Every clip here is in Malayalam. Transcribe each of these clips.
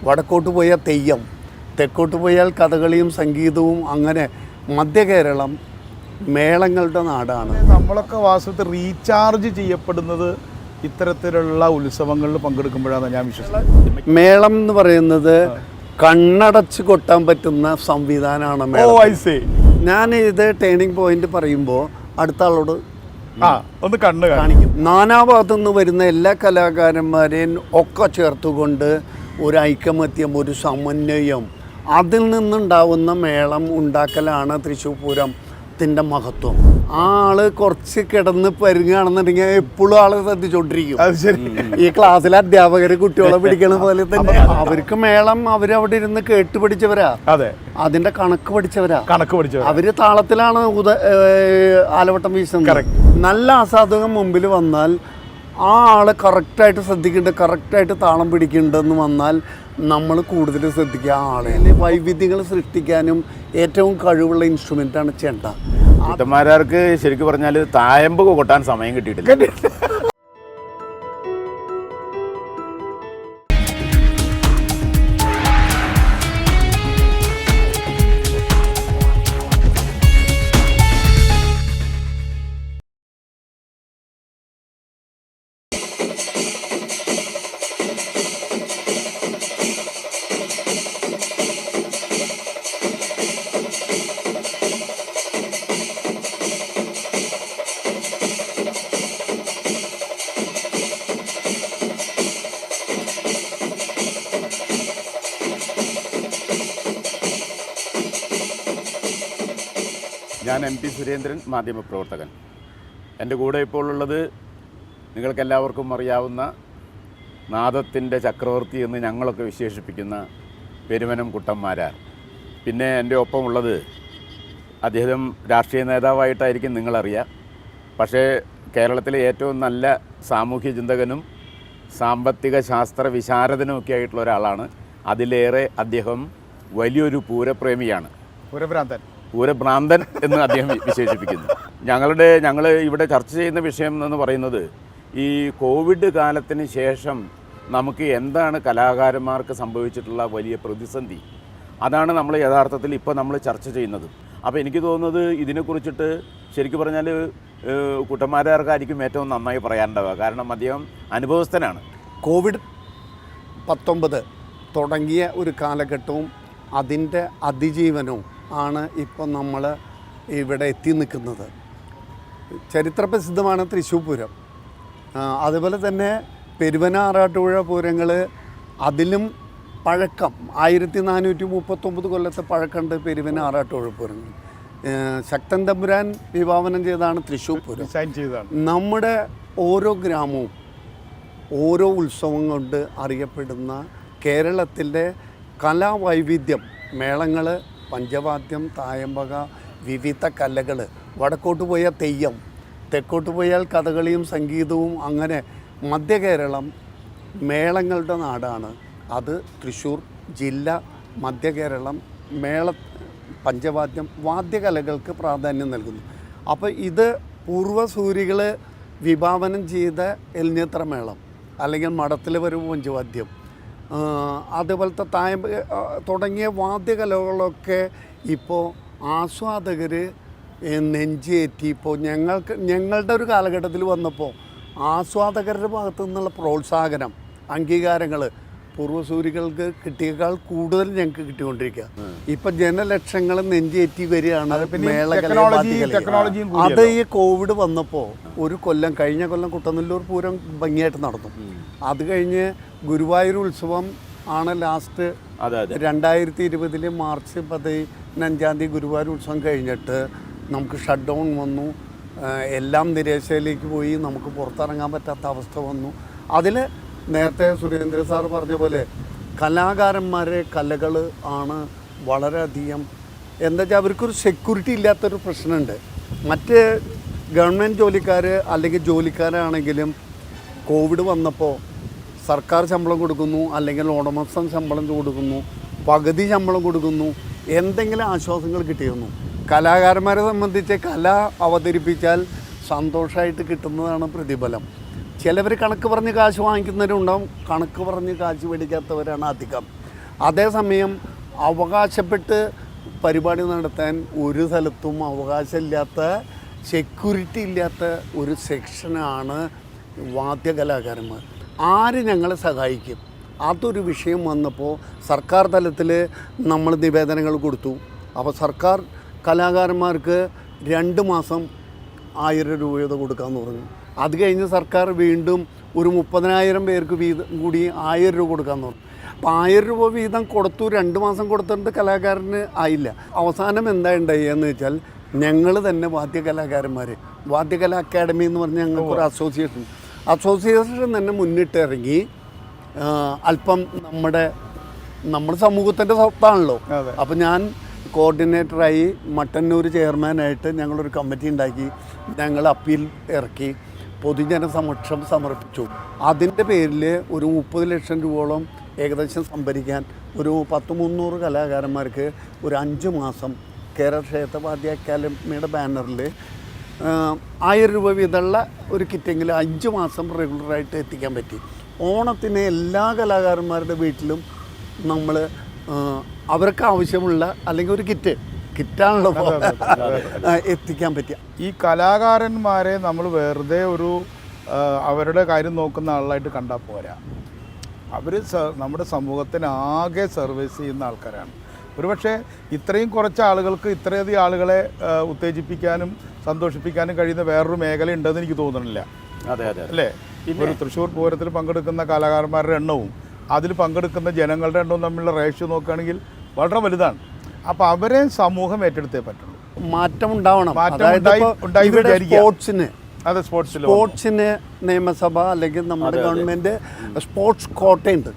വടക്കോട്ട് പോയാൽ തെയ്യം, തെക്കോട്ട് പോയാൽ കഥകളിയും സംഗീതവും, അങ്ങനെ മധ്യ കേരളം മേളങ്ങളുടെ നാടാണ്. നമ്മളൊക്കെ വാസ്തവത്തിൽ റീചാർജ് ചെയ്യപ്പെടുന്നത് ഇത്തരത്തിലുള്ള ഉത്സവങ്ങളിൽ പങ്കെടുക്കുമ്പോഴാണ് ഞാൻ വിശ്വസിക്കുന്നത്. മേളം എന്ന് പറയുന്നത് കണ്ണടച്ച് കൊട്ടാൻ പറ്റുന്ന സംവിധാനമാണ് മേളം. ഞാൻ ഇത് ടേണിംഗ് പോയിന്റ് പറയുമ്പോൾ അടുത്ത ആളോട് ഒന്ന് കണ്ണ് കാണിക്കും. നാനാഭാഗത്തു നിന്ന് വരുന്ന എല്ലാ കലാകാരന്മാരെയും ഒക്കെ ചേർത്തുകൊണ്ട് ഒരു ഐകമത്യം, ഒരു സമന്വയം, അതിൽ നിന്നുണ്ടാവുന്ന മേളം ഉണ്ടാക്കലാണ് തൃശ്ശൂർ പൂരത്തിൻ്റെ മഹത്വം. ആ ആള് കുറച്ച് കിടന്ന് പരുങ്ങാണെന്നുണ്ടെങ്കിൽ എപ്പോഴും ആള് ശ്രദ്ധിച്ചോണ്ടിരിക്കും. ഈ ക്ലാസ്സിലെ അധ്യാപകര് കുട്ടികളെ പിടിക്കണ പോലെ തന്നെ അവർക്ക് മേളം അവരവിടെ ഇരുന്ന് കേട്ട് പഠിച്ചവരാ. അതെ, അതിന്റെ കണക്ക് പഠിച്ചവരാ. അവര് താളത്തിലാണ് ആലവട്ടം വീശുന്നത്. നല്ല ആസ്വാദകം മുമ്പിൽ വന്നാൽ ആ ആള് കറക്റ്റായിട്ട് ശ്രദ്ധിക്കുന്നുണ്ട്, കറക്റ്റായിട്ട് താളം പിടിക്കുന്നുണ്ടെന്ന് വന്നാൽ നമ്മൾ കൂടുതൽ ശ്രദ്ധിക്കുക. ആ ആളെ വൈവിധ്യങ്ങൾ സൃഷ്ടിക്കാനും ഏറ്റവും കഴിവുള്ള ഇൻസ്ട്രുമെൻ്റാണ് ചെണ്ട. കുട്ടന്മാരാർക്ക് ശരിക്കും പറഞ്ഞാൽ തായമ്പ് കൊട്ടാൻ സമയം കിട്ടിയിട്ടില്ല. ഞാൻ MP സുരേന്ദ്രൻ, മാധ്യമപ്രവർത്തകൻ. എൻ്റെ കൂടെ ഇപ്പോൾ ഉള്ളത് നിങ്ങൾക്കെല്ലാവർക്കും അറിയാവുന്ന നാദത്തിൻ്റെ ചക്രവർത്തി എന്ന് ഞങ്ങളൊക്കെ വിശേഷിപ്പിക്കുന്ന പെരുവനം കുട്ടന്മാരാർ. പിന്നെ എൻ്റെ ഒപ്പം ഉള്ളത് അദ്ദേഹം രാഷ്ട്രീയ നേതാവായിട്ടായിരിക്കും നിങ്ങളറിയുക. പക്ഷേ കേരളത്തിലെ ഏറ്റവും നല്ല സാമൂഹ്യ ചിന്തകനും സാമ്പത്തിക ശാസ്ത്ര വിശാരദനുമൊക്കെ ആയിട്ടുള്ള ഒരാളാണ്. അതിലേറെ അദ്ദേഹം വലിയൊരു പൂരപ്രേമിയാണ്. പൂരഭ്രാന്തൻ എന്ന് അദ്ദേഹം വിശേഷിപ്പിക്കുന്നു. ഞങ്ങൾ ഇവിടെ ചർച്ച ചെയ്യുന്ന വിഷയം എന്ന് പറയുന്നത് ഈ കോവിഡ് കാലത്തിന് ശേഷം നമുക്ക് എന്താണ് കലാകാരന്മാർക്ക് സംഭവിച്ചിട്ടുള്ള വലിയ പ്രതിസന്ധി, അതാണ് നമ്മൾ യഥാർത്ഥത്തിൽ ഇപ്പോൾ നമ്മൾ ചർച്ച ചെയ്യുന്നത്. അപ്പോൾ എനിക്ക് തോന്നുന്നത് ഇതിനെക്കുറിച്ചിട്ട് ശരിക്കും പറഞ്ഞാൽ കുട്ടന്മാരാർക്കായിരിക്കും ഏറ്റവും നന്നായി പറയാനുണ്ടാവുക. കാരണം അദ്ദേഹം അനുഭവസ്ഥനാണ്. COVID-19 തുടങ്ങിയ ഒരു കാലഘട്ടവും അതിൻ്റെ അതിജീവനവും ആണ് ഇപ്പോൾ നമ്മൾ ഇവിടെ എത്തി നിൽക്കുന്നത്. ചരിത്രപ്രസിദ്ധമാണ് തൃശ്ശൂർ പൂരം. അതുപോലെ തന്നെ പെരുവന ആറാട്ടുപുഴ പൂരങ്ങൾ, അതിലും പഴക്കം 1439 കൊല്ലത്തെ പഴക്കമുണ്ട് പെരുവന ആറാട്ടുപുഴ പൂരങ്ങൾ. ശക്തൻ തമ്പുരാൻ വിഭാവനം ചെയ്താണ് തൃശ്ശൂർ പൂരം. നമ്മുടെ ഓരോ ഗ്രാമവും ഓരോ ഉത്സവം കൊണ്ട് അറിയപ്പെടുന്ന കേരളത്തിൻ്റെ കലാവൈവിധ്യം, മേളങ്ങൾ, പഞ്ചവാദ്യം, തായമ്പക, വിവിധ കലകൾ, വടക്കോട്ട് പോയാൽ തെയ്യം, തെക്കോട്ട് പോയാൽ കഥകളിയും സംഗീതവും, അങ്ങനെ മധ്യ കേരളം മേളങ്ങളുടെ നാടാണ്. അത് തൃശ്ശൂർ ജില്ല, മധ്യ കേരളം പഞ്ചവാദ്യം, വാദ്യകലകൾക്ക് പ്രാധാന്യം നൽകുന്നു. അപ്പോൾ ഇത് പൂർവ്വസൂരികൾ വിഭാവനം ചെയ്ത എൽഞ്ഞിത്ര മേളം, അല്ലെങ്കിൽ മഠത്തിൽ വരവ് പഞ്ചവാദ്യം, അതുപോലത്തെ തായമ്പ തുടങ്ങിയ വാദ്യകലകളൊക്കെ ഇപ്പോൾ ആസ്വാദകർ നെഞ്ചേറ്റി. ഇപ്പോൾ ഞങ്ങളുടെ ഒരു കാലഘട്ടത്തിൽ വന്നപ്പോൾ ആസ്വാദകരുടെ ഭാഗത്തു നിന്നുള്ള പ്രോത്സാഹനം, അംഗീകാരങ്ങൾ പൂർവ്വസൂരികൾക്ക് കിട്ടിയേക്കാൾ കൂടുതൽ ഞങ്ങൾക്ക് കിട്ടിക്കൊണ്ടിരിക്കുക. ഇപ്പം ജനലക്ഷങ്ങൾ നെഞ്ചേറ്റി വരികയാണ് മേളകളെ. അത് ഈ കോവിഡ് വന്നപ്പോൾ ഒരു കൊല്ലം, കഴിഞ്ഞ കൊല്ലം കുട്ടനെല്ലൂർ പൂരം ഭംഗിയായിട്ട് നടന്നു. അത് കഴിഞ്ഞ് ഗുരുവായൂർ ഉത്സവം ആണ് ലാസ്റ്റ് 2020 മാർച്ച് 15 ഗുരുവായൂർ ഉത്സവം കഴിഞ്ഞിട്ട് നമുക്ക് ഷട്ട് ഡൗൺ വന്നു. എല്ലാം നിരാശയിലേക്ക് പോയി. നമുക്ക് പുറത്തിറങ്ങാൻ പറ്റാത്ത അവസ്ഥ വന്നു. അതിൽ നേരത്തെ സുരേന്ദ്ര സാർ പറഞ്ഞ പോലെ കലാകാരന്മാരെ കലകൾ ആണ് വളരെയധികം, എന്താ വെച്ചാൽ അവർക്കൊരു സെക്യൂരിറ്റി ഇല്ലാത്തൊരു പ്രശ്നമുണ്ട്. മറ്റ് ഗവൺമെൻറ് ജോലിക്കാർ അല്ലെങ്കിൽ ജോലിക്കാരാണെങ്കിലും കോവിഡ് വന്നപ്പോൾ സർക്കാർ ശമ്പളം കൊടുക്കുന്നു, അല്ലെങ്കിൽ ഉടമസ്ഥൻ ശമ്പളം കൊടുക്കുന്നു, പകുതി ശമ്പളം കൊടുക്കുന്നു, എന്തെങ്കിലും ആശ്വാസങ്ങൾ കിട്ടിയിരുന്നു. കലാകാരന്മാരെ സംബന്ധിച്ച് കല അവതരിപ്പിച്ചാൽ സന്തോഷമായിട്ട് കിട്ടുന്നതാണ് പ്രതിഫലം. ചിലവർ കണക്ക് പറഞ്ഞ് കാശ് വാങ്ങിക്കുന്നവരുണ്ടാവും, കണക്ക് പറഞ്ഞ് കാശ് മേടിക്കാത്തവരാണ് അധികം. അതേസമയം അവകാശപ്പെട്ട് പരിപാടി നടത്താൻ ഒരു സ്ഥലത്തും അവകാശമില്ലാത്ത, സെക്യൂരിറ്റി ഇല്ലാത്ത ഒരു സെക്ഷനാണ് വാദ്യകലാകാരന്മാർ. ആര് ഞങ്ങളെ സഹായിക്കും? അതൊരു വിഷയം വന്നപ്പോൾ സർക്കാർ തലത്തിൽ നമ്മൾ നിവേദനങ്ങൾ കൊടുത്തു. അപ്പോൾ സർക്കാർ കലാകാരന്മാർക്ക് 2 മാസം 1000 രൂപ വീതം കൊടുക്കാമെന്ന് പറഞ്ഞു. അത് കഴിഞ്ഞ് സർക്കാർ വീണ്ടും ഒരു 30,000 പേർക്ക് വീതം കൂടി 1000 രൂപ കൊടുക്കാമെന്ന് പറഞ്ഞു. അപ്പോൾ 1000 രൂപ വീതം കൊടുത്തു. 2 മാസം കൊടുത്തിട്ട് കലാകാരന് ആയില്ല. അവസാനം എന്താ ഉണ്ടായെന്ന് വെച്ചാൽ ഞങ്ങൾ തന്നെ വാദ്യകലാ അക്കാഡമി എന്ന് പറഞ്ഞാൽ ഞങ്ങൾക്കൊരു അസോസിയേഷൻ തന്നെ മുന്നിട്ടിറങ്ങി അല്പം നമ്മുടെ സമൂഹത്തിൻ്റെ സ്വത്താണല്ലോ. അപ്പോൾ ഞാൻ കോർഡിനേറ്ററായി മട്ടന്നൂർ ചെയർമാനായിട്ട് ഞങ്ങളൊരു കമ്മിറ്റി ഉണ്ടാക്കി. ഞങ്ങൾ അപ്പീൽ ഇറക്കി പൊതുജന സമക്ഷം സമർപ്പിച്ചു. അതിൻ്റെ പേരിൽ ഒരു 30 ലക്ഷം രൂപയോളം ഏകദേശം സംഭരിക്കാൻ ഒരു 100-300 കലാകാരന്മാർക്ക് ഒരു 5 മാസം കേരള ക്ഷേത്ര വാദ്യ അക്കാദമിയുടെ ബാനറിൽ 1000 രൂപ വീതമുള്ള ഒരു കിറ്റെങ്കിലും 5 മാസം റെഗുലറായിട്ട് എത്തിക്കാൻ പറ്റി. ഓണത്തിന് എല്ലാ കലാകാരന്മാരുടെ വീട്ടിലും നമ്മൾ അവർക്ക് ആവശ്യമുള്ള അല്ലെങ്കിൽ ഒരു കിറ്റാണല്ലോ എത്തിക്കാൻ പറ്റിയ. ഈ കലാകാരന്മാരെ നമ്മൾ വെറുതെ ഒരു അവരുടെ കാര്യം നോക്കുന്ന ആളായിട്ട് കണ്ടാൽ പോരാ. അവർ നമ്മുടെ സമൂഹത്തിന് ആകെ സർവീസ് ചെയ്യുന്ന ആൾക്കാരാണ്. ഒരുപക്ഷെ ഇത്രയും കുറച്ച് ആളുകൾക്ക് ഇത്രയധികം ആളുകളെ ഉത്തേജിപ്പിക്കാനും സന്തോഷിപ്പിക്കാനും കഴിയുന്ന വേറൊരു മേഖല ഉണ്ടെന്ന് എനിക്ക് തോന്നുന്നില്ല. അല്ലേ? ഒരു തൃശ്ശൂർ പൂരത്തിൽ പങ്കെടുക്കുന്ന കലാകാരന്മാരുടെ എണ്ണവും അതിൽ പങ്കെടുക്കുന്ന ജനങ്ങളുടെ എണ്ണവും തമ്മിലുള്ള റേഷ്യോ നോക്കുകയാണെങ്കിൽ വളരെ വലുതാണ്. അപ്പോൾ അവരെ സമൂഹം ഏറ്റെടുത്തേ പറ്റുള്ളൂ. മാറ്റം ഉണ്ടാവണം. സ്പോർട്സിന് നിയമസഭ അല്ലെങ്കിൽ നമ്മുടെ ഗവൺമെൻറ് സ്പോർട്സ് കോട്ടയുണ്ട്.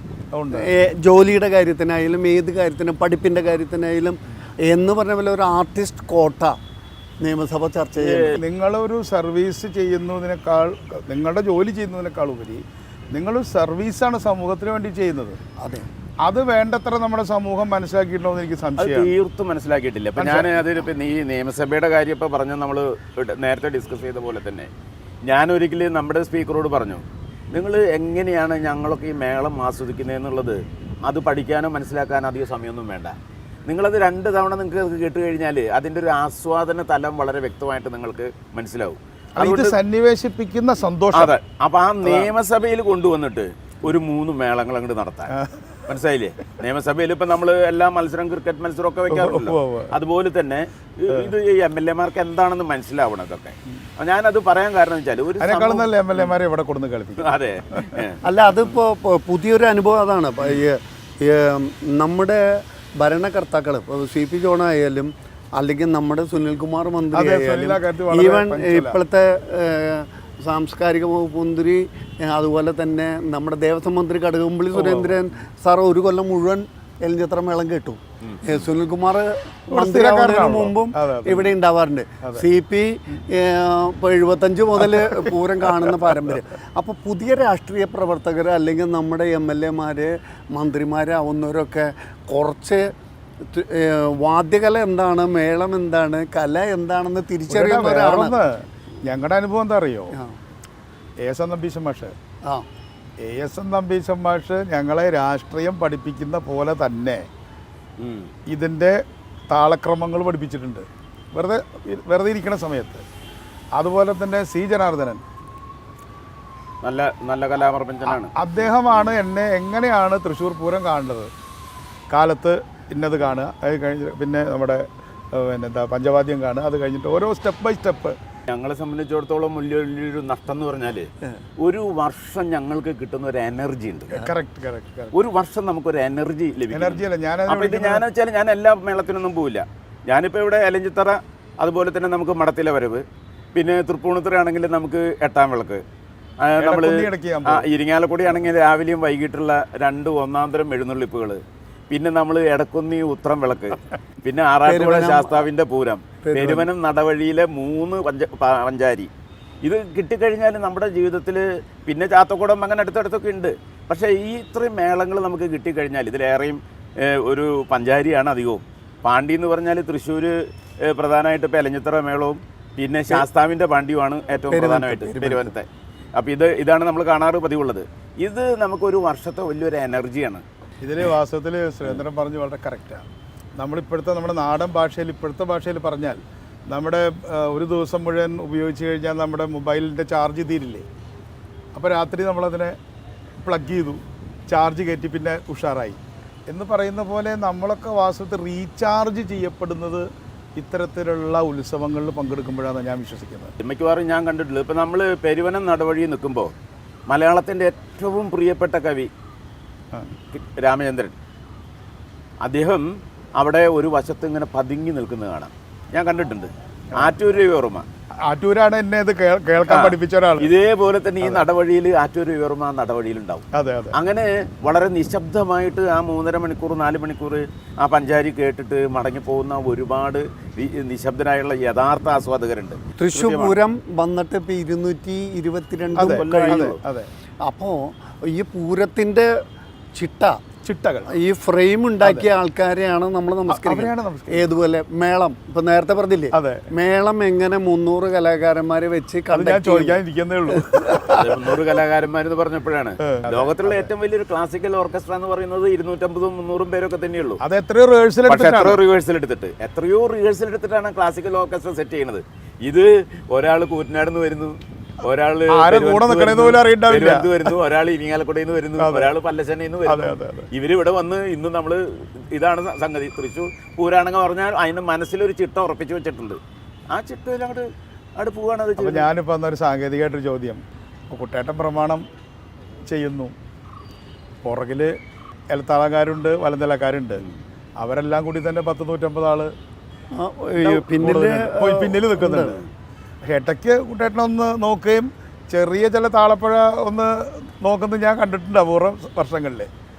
ജോലിയുടെ കാര്യത്തിനായാലും ഏത് കാര്യത്തിനും പഠിപ്പിൻ്റെ കാര്യത്തിനായാലും എന്ന് പറഞ്ഞ പോലെ ഒരു ആർട്ടിസ്റ്റ് കോട്ട നിയമസഭ ചർച്ച ചെയ്യുന്നത്. നിങ്ങളൊരു സർവീസ് ചെയ്യുന്നതിനേക്കാൾ, നിങ്ങളുടെ ജോലി ചെയ്യുന്നതിനേക്കാൾ ഉപരി നിങ്ങളൊരു സർവീസാണ് സമൂഹത്തിന് വേണ്ടി ചെയ്യുന്നത്. അതെ, അത് വേണ്ടത്ര നമ്മുടെ സമൂഹം മനസ്സിലാക്കിയിട്ടുണ്ടോ എന്ന് എനിക്ക് സംശയം. തീർത്തും മനസ്സിലാക്കിയിട്ടില്ല. അപ്പം ഞാൻ അതിലിപ്പോൾ ഈ നിയമസഭയുടെ കാര്യം ഇപ്പോൾ പറഞ്ഞ് നമ്മൾ നേരത്തെ ഡിസ്കസ് ചെയ്ത പോലെ തന്നെ ഞാനൊരിക്കലും നമ്മുടെ സ്പീക്കറോട് പറഞ്ഞു, നിങ്ങൾ എങ്ങനെയാണ് ഞങ്ങളൊക്കെ ഈ മേളം ആസ്വദിക്കുന്നതെന്നുള്ളത് അത് പഠിക്കാനോ മനസ്സിലാക്കാനോ അധികം സമയമൊന്നും വേണ്ട. നിങ്ങളത് 2 തവണ നിങ്ങൾക്ക് കേട്ട് കഴിഞ്ഞാൽ അതിൻ്റെ ഒരു ആസ്വാദന തലം വളരെ വ്യക്തമായിട്ട് നിങ്ങൾക്ക് മനസ്സിലാവും. ഇത് സന്നിവേശിപ്പിക്കുന്ന സന്തോഷം. അതെ. അപ്പോൾ ആ നിയമസഭയിൽ കൊണ്ടുവന്നിട്ട് ഒരു 3 മേളങ്ങൾ അങ്ങോട്ട് നടത്താൻ, മനസ്സിലായില്ലേ? നിയമസഭയിൽ ഇപ്പം നമ്മൾ എല്ലാ മത്സരം, ക്രിക്കറ്റ് മത്സരം ഒക്കെ വെക്കാറുണ്ടല്ലോ, അതുപോലെ തന്നെ ഇത് ഈ MLA-മാർക്ക് എന്താണെന്ന് മനസ്സിലാവണം ഇതൊക്കെ. ഞാനത് പറയാൻ കാരണം വെച്ചാൽ MLA-മാരെ ഇവിടെ കൊടുന്ന് കളിപ്പിക്കും. അതെ, അല്ല അതിപ്പോൾ പുതിയൊരു അനുഭവം അതാണ്. നമ്മുടെ ഭരണകർത്താക്കൾ ഇപ്പോൾ CP ജോണായാലും അല്ലെങ്കിൽ നമ്മുടെ സുനിൽകുമാർ മന്ത്രി ആയാലും ഈവൻ ഇപ്പോഴത്തെ സാംസ്കാരിക വകുപ്പ് മന്ത്രി, അതുപോലെ തന്നെ നമ്മുടെ ദേവസ്വം മന്ത്രി കടകംപള്ളി സുരേന്ദ്രൻ സാർ ഒരു കൊല്ലം മുഴുവൻ എലിഞ്ചിത്ര മേളം കേട്ടു. സുനിൽകുമാർ മന്ത്രിയാവുന്നതിന് മുമ്പും ഇവിടെ ഉണ്ടാവാറുണ്ട്. CP ഇപ്പോൾ 75 മുതൽ പൂരം കാണുന്ന പാരമ്പര്യം. അപ്പോൾ പുതിയ രാഷ്ട്രീയ പ്രവർത്തകർ അല്ലെങ്കിൽ നമ്മുടെ MLA-മാർ, മന്ത്രിമാരാവുന്നവരൊക്കെ കുറച്ച് വാദ്യകല എന്താണ്, മേളം എന്താണ്, കല എന്താണെന്ന് തിരിച്ചറിയുന്നവരാണ്. ഞങ്ങളുടെ അനുഭവം എന്താ അറിയോ? ASN നമ്പീശൻ മാഷ് ഞങ്ങളെ രാഷ്ട്രീയം പഠിപ്പിക്കുന്ന പോലെ തന്നെ ഇതിൻ്റെ താളക്രമങ്ങൾ പഠിപ്പിച്ചിട്ടുണ്ട് വെറുതെ ഇരിക്കുന്ന സമയത്ത്. അതുപോലെ തന്നെ C ജനാർദ്ദനൻ നല്ല കലാപ്രപഞ്ചനാണ്. അദ്ദേഹമാണ് എന്നെ എങ്ങനെയാണ് തൃശ്ശൂർ പൂരം കാണേണ്ടത്, കാലത്ത് ഇന്നത് കാണുക, അത് കഴിഞ്ഞ് പിന്നെ നമ്മുടെ പിന്നെന്താ പഞ്ചവാദ്യം കാണുക, അത് കഴിഞ്ഞിട്ട് ഓരോ സ്റ്റെപ്പ് ബൈ സ്റ്റെപ്പ്. ഞങ്ങളെ സംബന്ധിച്ചിടത്തോളം വലിയൊരു നഷ്ടം എന്ന് പറഞ്ഞാൽ ഒരു വർഷം ഞങ്ങൾക്ക് കിട്ടുന്ന ഒരു എനർജി ഉണ്ട്. ഒരു വർഷം നമുക്കൊരു എനർജി ലഭിക്കും. അപ്പോൾ ഇത് ഞാൻ വെച്ചാൽ ഞാൻ എല്ലാ മേളത്തിനൊന്നും പോവില്ല. ഞാനിപ്പോൾ ഇവിടെ എലഞ്ചിത്തറ, അതുപോലെ തന്നെ നമുക്ക് മടത്തിലെ വരവ്, പിന്നെ തൃപ്പൂണിത്തുറ ആണെങ്കിൽ നമുക്ക് 8-ാം വിളക്ക്, നമ്മൾ ഇരിങ്ങാലക്കുടി ആണെങ്കിൽ രാവിലെയും വൈകിട്ടുള്ള 2 ഒന്നാന്തരം എഴുന്നള്ളിപ്പുകൾ, പിന്നെ നമ്മൾ എടക്കുന്നി ഉത്രം വിളക്ക്, പിന്നെ ആറാട്ടുപുഴ ശാസ്താവിൻ്റെ പൂരം, പെരുവനം നടവഴിയിലെ 3 പഞ്ചാരി. ഇത് കിട്ടിക്കഴിഞ്ഞാൽ നമ്മുടെ ജീവിതത്തിൽ പിന്നെ ചാത്തക്കുടം അങ്ങനെ അടുത്തടുത്തൊക്കെ ഉണ്ട്. പക്ഷേ ഈ ഇത്രയും മേളങ്ങൾ നമുക്ക് കിട്ടിക്കഴിഞ്ഞാൽ ഇതിലേറെയും ഒരു പഞ്ചാരിയാണ് അധികവും. പാണ്ടി എന്ന് പറഞ്ഞാൽ തൃശ്ശൂർ പ്രധാനമായിട്ട് ഇപ്പോൾ എലഞ്ഞിത്തറ മേളവും പിന്നെ ശാസ്താവിൻ്റെ പാണ്ടിയുമാണ് ഏറ്റവും പ്രധാനമായിട്ട് പെരുവനത്തെ. അപ്പോൾ ഇതാണ് നമ്മൾ കാണാറ് പതിവുള്ളത്. ഇത് നമുക്കൊരു വർഷത്തെ വലിയൊരു എനർജിയാണ്. ഇതിൽ വാസ്തവത്തിൽ സുരേന്ദ്രൻ പറഞ്ഞു വളരെ കറക്റ്റാണ്. നമ്മുടെ നാടൻ ഭാഷയിൽ ഇപ്പോഴത്തെ ഭാഷയിൽ പറഞ്ഞാൽ നമ്മുടെ ഒരു ദിവസം മുഴുവൻ ഉപയോഗിച്ച് കഴിഞ്ഞാൽ നമ്മുടെ മൊബൈലിൻ്റെ ചാർജ് തീരില്ലേ. അപ്പോൾ രാത്രി നമ്മളതിനെ പ്ലഗ് ചെയ്തു, ചാർജ് കയറ്റി, പിന്നെ ഉഷാറായി എന്ന് പറയുന്ന പോലെ നമ്മളൊക്കെ വാസ്തവത്തിൽ റീചാർജ് ചെയ്യപ്പെടുന്നത് ഇത്തരത്തിലുള്ള ഉത്സവങ്ങളിൽ പങ്കെടുക്കുമ്പോഴാണ് ഞാൻ വിശ്വസിക്കുന്നത്. മിക്കവാറും ഞാൻ കണ്ടിട്ടുള്ളത് ഇപ്പം നമ്മൾ പെരുവനം നടവഴി നിൽക്കുമ്പോൾ മലയാളത്തിൻ്റെ ഏറ്റവും പ്രിയപ്പെട്ട കവി രാമചന്ദ്രൻ, അദ്ദേഹം അവിടെ ഒരു വശത്ത് ഇങ്ങനെ പതുങ്ങി നിൽക്കുന്നത് കാണാം. ഞാൻ കണ്ടിട്ടുണ്ട്. ആറ്റൂർ രവിവർമ്മ, ആറ്റൂരാണ് എന്നെ ഇത് കേൾക്കാൻ പഠിപ്പിച്ച ഒരാൾ. ഇതേപോലെ തന്നെ ഈ നടവഴിയിൽ ആറ്റൂർ രവിവർമ്മ നടവഴിയിലുണ്ടാവും. അതെ അതെ. അങ്ങനെ വളരെ നിശബ്ദമായിട്ട് ആ 3.5 മണിക്കൂർ 4 മണിക്കൂർ ആ പഞ്ചാരി കേട്ടിട്ട് മടങ്ങിപ്പോകുന്ന ഒരുപാട് നിശബ്ദരായുള്ള യഥാർത്ഥ ആസ്വാദകരുണ്ട്. തൃശ്ശൂർ പൂരം വന്നിട്ട് ഇപ്പം 222 കഴിഞ്ഞു. അപ്പോൾ ഈ പൂരത്തിൻ്റെ ചിട്ടകൾ ഈ ഫ്രെയിം ഉണ്ടാക്കിയ ആൾക്കാരെയാണ് നമ്മൾ നമസ്കരിക്കുന്നത്. ഏതുപോലെ മേളം, ഇപ്പൊ നേരത്തെ പറഞ്ഞില്ലേ, മേളം എങ്ങനെ 300 കലാകാരന്മാരെ വെച്ച് ചോദിക്കാനിരിക്കുന്നേ ഉള്ളൂ. 300 കലാകാരന്മാരെന്ന് പറഞ്ഞപ്പോഴാണ് ലോകത്തിലുള്ള ഏറ്റവും വലിയൊരു ക്ലാസിക്കൽ ഓർക്കസ്ട്ര എന്ന് പറയുന്നത് 250-300 പേരൊക്കെ തന്നെയുള്ളൂ. അത് എത്രയോ റിഹേഴ്സൽ എടുത്തിട്ടാണ് ക്ലാസിക്കൽ ഓർക്കസ്ട്ര സെറ്റ് ചെയ്യുന്നത്. ഇത് ഒരാൾ കൂറ്റനാട് വരുന്നു, ഒരാൾ വരുന്നു, ഒരാൾ ഇരിങ്ങാലക്കുടയിൽ നിന്ന് വരുന്നു, ഒരാൾ പല്ലശ്ശനയിൽ നിന്ന് വരുന്നു. ഇവരിവിടെ വന്ന് ഇന്ന് നമ്മൾ ഇതാണ് സംഗതി. തൃശ്ശൂർ പൂരാണെന്ന് പറഞ്ഞാൽ അതിന് മനസ്സിലൊരു ചിട്ട ഉറപ്പിച്ചു വെച്ചിട്ടുണ്ട്. ആ ചിട്ടയിൽ അവിടെ പോവാണ്. അത് ഞാനിപ്പോൾ എന്നൊരു സാങ്കേതികമായിട്ടൊരു ചോദ്യം. കുട്ടേട്ടൻ പ്രമാണം ചെയ്യുന്നു, പുറകിൽ എലത്താളക്കാരുണ്ട്, വലന്തലക്കാരുണ്ട്. അവരെല്ലാം കൂടി തന്നെ 100-150 ആള് പിന്നിൽ നിൽക്കുന്നുണ്ട്. ഇടയ്ക്ക് കുട്ടേട്ടനൊന്ന് നോക്കുകയും ചെറിയ ചില താളപ്പുഴ ഒന്ന് നോക്കുന്നത് ഞാൻ കണ്ടിട്ടുണ്ട് അപൂർവം വർഷങ്ങളിൽ.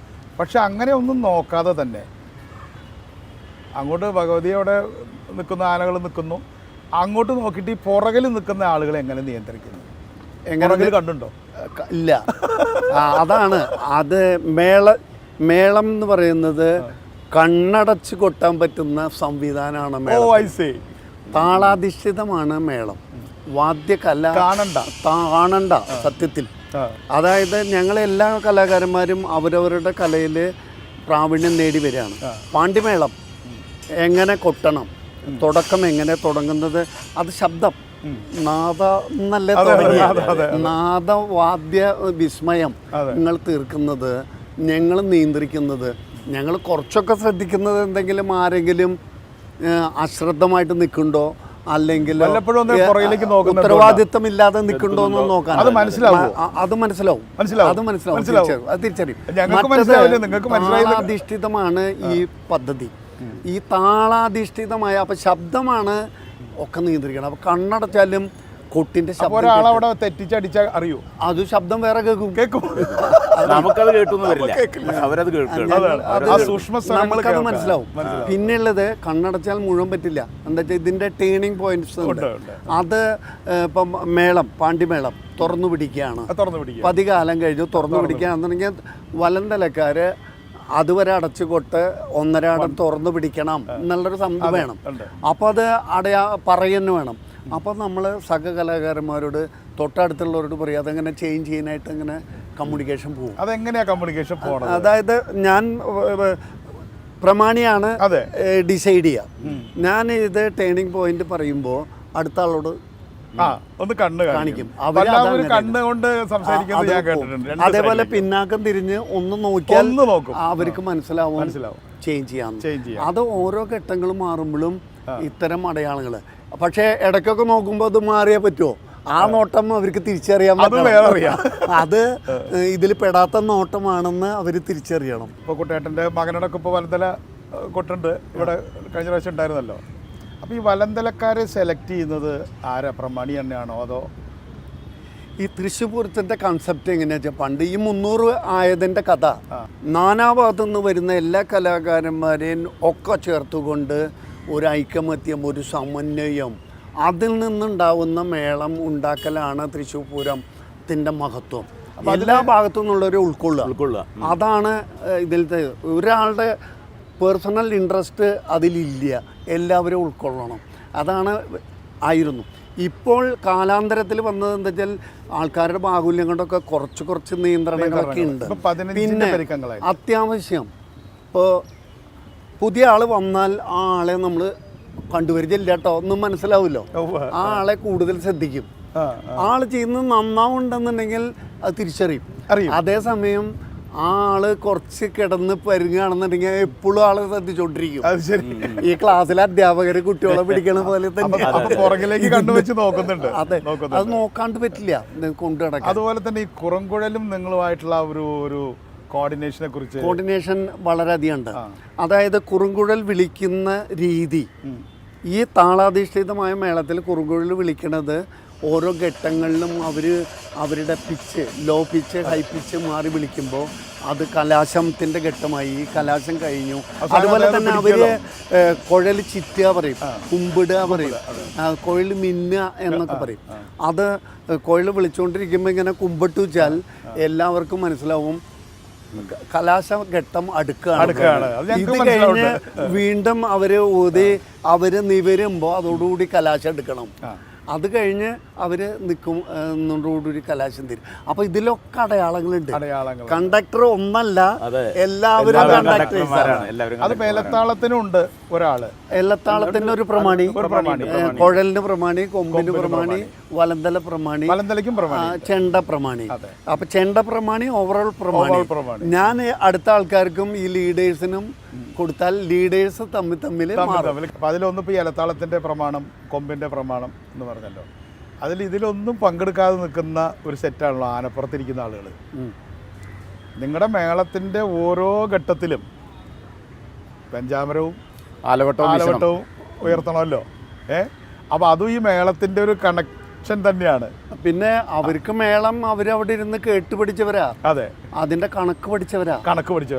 പക്ഷെ അങ്ങനെ ഒന്നും നോക്കാതെ തന്നെ അങ്ങോട്ട് ഭഗവതിയോടെ നിൽക്കുന്ന ആനകൾ നിൽക്കുന്നു, അങ്ങോട്ട് നോക്കിയിട്ട് ഈ പുറകിൽ നിൽക്കുന്ന ആളുകളെ എങ്ങനെ നിയന്ത്രിക്കുന്നു? എങ്ങനെ കണ്ടുണ്ടോ? ഇല്ല. അതാണ് അത്. മേളം എന്ന് പറയുന്നത് കണ്ണടച്ച് കൊട്ടാൻ പറ്റുന്ന സംവിധാനമാണ് മേളം. താളാധിഷ്ഠിതമാണ് മേളം. വാദ്യകല കാണണ്ട സത്യത്തിൽ. അതായത് ഞങ്ങളെല്ലാ കലാകാരന്മാരും അവരവരുടെ കലയിൽ പ്രാവീണ്യം നേടി വരികയാണ്. പാണ്ടിമേളം എങ്ങനെ കൊട്ടണം, തുടക്കം എങ്ങനെ തുടങ്ങുന്നത്, അത് ശബ്ദം നാദന്നല്ലേ തുടങ്ങിയ നാദവാദ്യ വിസ്മയം നിങ്ങൾ തീർക്കുന്നത്, ഞങ്ങൾ നിയന്ത്രിക്കുന്നത്. ഞങ്ങൾ കുറച്ചൊക്കെ ശ്രദ്ധിക്കുന്നത് എന്തെങ്കിലും ആരെങ്കിലും അശ്രദ്ധമായിട്ട് നിൽക്കുന്നുണ്ടോ, അല്ലെങ്കിൽ ഉത്തരവാദിത്തം നിൽക്കുന്നുണ്ടോ എന്ന് നോക്കാൻ. അത് മനസ്സിലാവും. തിരിച്ചറിയും. താളാധിഷ്ഠിതമാണ് ഈ പദ്ധതി. ഈ താളാധിഷ്ഠിതമായ അപ്പം ശബ്ദമാണ് ഒക്കെ നിയന്ത്രിക്കണം. അപ്പം കണ്ണടച്ചാലും കൊട്ടിന്റെ ശബ്ദം ഒരാളവിടെ തെറ്റിച്ചടിച്ചാൽ അറിയൂ, അത് ശബ്ദം വേറെ കേൾക്കും. നമുക്കത് നമുക്കത് മനസ്സിലാവും. പിന്നെയുള്ളത് കണ്ണടച്ചാൽ മുഴുവൻ പറ്റില്ല. എന്താ വെച്ചാൽ ഇതിന്റെ ടേണിംഗ് പോയിന്റ്സ് ഉണ്ട്. അത് ഇപ്പം മേളം, പാണ്ടിമേളം തുറന്നു പിടിക്കുകയാണ്. പതികാലം കഴിഞ്ഞു തുറന്നു പിടിക്കുകയാണെന്നുണ്ടെങ്കിൽ വലന്തലക്കാര് അതുവരെ അടച്ചുകൊട്ട് 1.5 അടം തുറന്നു പിടിക്കണം എന്നുള്ളൊരു സംഭവം വേണം. അപ്പോൾ അത് പറയുന്നു വേണം. അപ്പോൾ നമ്മൾ സഹകലാകാരന്മാരോട് തൊട്ടടുത്തുള്ളവരോട് പറയും അതെങ്ങനെ ചേഞ്ച് ചെയ്യാനായിട്ട് അങ്ങനെ കമ്മ്യൂണിക്കേഷൻ പോകും. അതെങ്ങനെയാണ് കമ്മ്യൂണിക്കേഷൻ പോകുന്നത്? അതായത് ഞാൻ പ്രമാണിയാണ് ഡിസൈഡ് ചെയ്യുക. ഞാൻ ഇത് ടേണിംഗ് പോയിന്റ് പറയുമ്പോൾ അടുത്ത ആളോട് ഒന്ന് കാണിക്കും. അതേപോലെ പിന്നാക്കം തിരിഞ്ഞ് ഒന്ന് നോക്കിയാൽ അവർക്ക് മനസ്സിലാവും ചേഞ്ച് ചെയ്യാൻ. അത് ഓരോ ഘട്ടങ്ങളും മാറുമ്പോഴും ഇത്തരം അടയാളങ്ങൾ. പക്ഷേ ഇടയ്ക്കൊക്കെ നോക്കുമ്പോൾ അത് മാറിയേ പറ്റുമോ? ആ നോട്ടം അവർക്ക് തിരിച്ചറിയാൻ അത് ഇതിൽ പെടാത്ത നോട്ടമാണെന്ന് അവർ തിരിച്ചറിയണം. ഇപ്പോൾ കുട്ടേട്ടൻ്റെ മകനോടൊക്കെ ഇപ്പോൾ വലന്തല കൊട്ടുണ്ട്, ഇവിടെ കഴിഞ്ഞ പ്രാവശ്യം ഉണ്ടായിരുന്നല്ലോ. അപ്പോൾ ഈ വലന്തലക്കാരെ സെലക്ട് ചെയ്യുന്നത് ആരാ? പ്രമാണി തന്നെയാണോ അതോ? ഈ തൃശ്ശൂർ പൂരത്തിൻ്റെ കൺസെപ്റ്റ് എങ്ങനെയാ വെച്ചാൽ, പണ്ട് ഈ 300 ആയതിൻ്റെ കഥ നാനാഭാഗത്തു നിന്ന് വരുന്ന എല്ലാ കലാകാരന്മാരെയും ഒക്കെ ചേർത്തുകൊണ്ട് ഒരു ഐകമത്യം, ഒരു സമന്വയം, അതിൽ നിന്നുണ്ടാവുന്ന മേളം ഉണ്ടാക്കലാണ് തൃശ്ശൂർ പൂരത്തിൻ്റെ മഹത്വം. എല്ലാ ഭാഗത്തു നിന്നുള്ളവരെ ഉൾക്കൊള്ളുക. അതാണ് ഇതിലത്തെ. ഒരാളുടെ പേഴ്സണൽ ഇൻട്രസ്റ്റ് അതിലില്ല, എല്ലാവരും ഉൾക്കൊള്ളണം. ആയിരുന്നു. ഇപ്പോൾ കാലാന്തരത്തിൽ വന്നത് എന്താ വെച്ചാൽ ആൾക്കാരുടെ ബാഹുല്യം കൊണ്ടൊക്കെ കുറച്ച് നിയന്ത്രണങ്ങളൊക്കെ ഉണ്ട്. ഇപ്പൊ 15 പിന്നെ പെരുക്കങ്ങളായി. അത്യാവശ്യം ഇപ്പോൾ പുതിയ ആൾ വന്നാൽ ആ ആളെ നമ്മൾ കണ്ടുപരിചയില്ല കേട്ടോ ഒന്നും മനസ്സിലാവുമല്ലോ. ആ ആളെ കൂടുതൽ ശ്രദ്ധിക്കും. ആൾ ചെയ്യുന്നത് നന്നാവുണ്ടെന്നുണ്ടെങ്കിൽ അത് തിരിച്ചറിയും. അതേസമയം ആ ആള് കുറച്ച് കിടന്ന് പരുങ്ങാണെന്നുണ്ടെങ്കിൽ എപ്പോഴും ആള് ശ്രദ്ധിച്ചോണ്ടിരിക്കും. അത് ശരി. ഈ ക്ലാസ്സിലെ അധ്യാപകര് കുട്ടികളെ പിടിക്കണ പോലെ തന്നെ പുറകിലേക്ക് കണ്ടുവച്ച് നോക്കുന്നുണ്ട്. അതെ, അത് നോക്കാണ്ട് പറ്റില്ല കൊണ്ടു നടക്കാൻ. അതുപോലെ തന്നെ ഈ കുറുങ്കുഴലും നിങ്ങളുമായിട്ടുള്ള ഒരു കോർഡിനേഷനെ കുറിച്ച്. കോർഡിനേഷൻ വളരെയധികം ഉണ്ട്. അതായത് കുറുങ്കുഴൽ വിളിക്കുന്ന രീതി, ഈ താളാധിഷ്ഠിതമായ മേളത്തിൽ കുറുങ്കുഴൽ വിളിക്കുന്നത് ഓരോ ഘട്ടങ്ങളിലും അവരുടെ pitch, low pitch, high pitch മാറി വിളിക്കുമ്പോൾ അത് കലാശത്തിൻ്റെ ഘട്ടമായി. ഈ കലാശം കഴിഞ്ഞു. അതുപോലെ തന്നെ അവർ കുഴൽ ചിറ്റുക പറയും, കുമ്പിടുക പറയും, കുഴൽ മിന്നുക എന്നൊക്കെ പറയും. അത് കുഴൽ വിളിച്ചുകൊണ്ടിരിക്കുമ്പോൾ ഇങ്ങനെ കുമ്പിട്ട് വെച്ചാൽ എല്ലാവർക്കും മനസ്സിലാവും കലാശഘട്ടം അടുക്കുകയാണ്. ഇത് കഴിഞ്ഞ് വീണ്ടും അവര് നിവരുമ്പോൾ അതോടുകൂടി കലാശം എടുക്കണം. അത് കഴിഞ്ഞ് അവര് നിൽക്കും എന്നോടുകൂടി കലാശം തരും. അപ്പൊ ഇതിലൊക്കെ അടയാളങ്ങളുണ്ട്. കണ്ടക്ടർ ഒന്നല്ല, എല്ലാവരും കണ്ടക്ടേഴ്സാണ്. അത് മേലത്താളത്തിനുണ്ട് ഒരാള്, എല്ലത്താളത്തിന് ഒരു പ്രമാണി, കുഴലിന് പ്രമാണി, കൊമ്പിന് പ്രമാണി, വലന്തല പ്രമാണി, വലന്തലയ്ക്കും ചെണ്ട പ്രമാണി. അപ്പൊ ചെണ്ട പ്രമാണി, ഓവറോൾ പ്രമാണി. ഞാൻ അടുത്ത ആൾക്കാർക്കും ഈ ലീഡേഴ്സിനും കൊടുത്താൽ ലീഡേഴ്സ് തമ്മിൽ മാറും. അപ്പൊ അതിലൊന്നും ഇപ്പൊ ഈ ഇലത്താളത്തിന്റെ പ്രമാണം, കൊമ്പിന്റെ പ്രമാണം എന്ന് പറഞ്ഞല്ലോ, ഇതിലൊന്നും പങ്കെടുക്കാതെ നിൽക്കുന്ന ഒരു സെറ്റാണല്ലോ ആനപ്പുറത്തിരിക്കുന്ന ആളുകൾ. നിങ്ങളുടെ മേളത്തിന്റെ ഓരോ ഘട്ടത്തിലും പഞ്ചാമരവും ആലവട്ടവും ഉയർത്തണമല്ലോ. അപ്പൊ അതും ഈ മേളത്തിന്റെ ഒരു കണക്ഷൻ തന്നെയാണ്. പിന്നെ അവർക്ക് മേളം അവരവിടെ ഇരുന്ന് കേട്ടുപഠിച്ചവരാ. അതെ, അതിന്റെ കണക്ക് പഠിച്ചവരാ.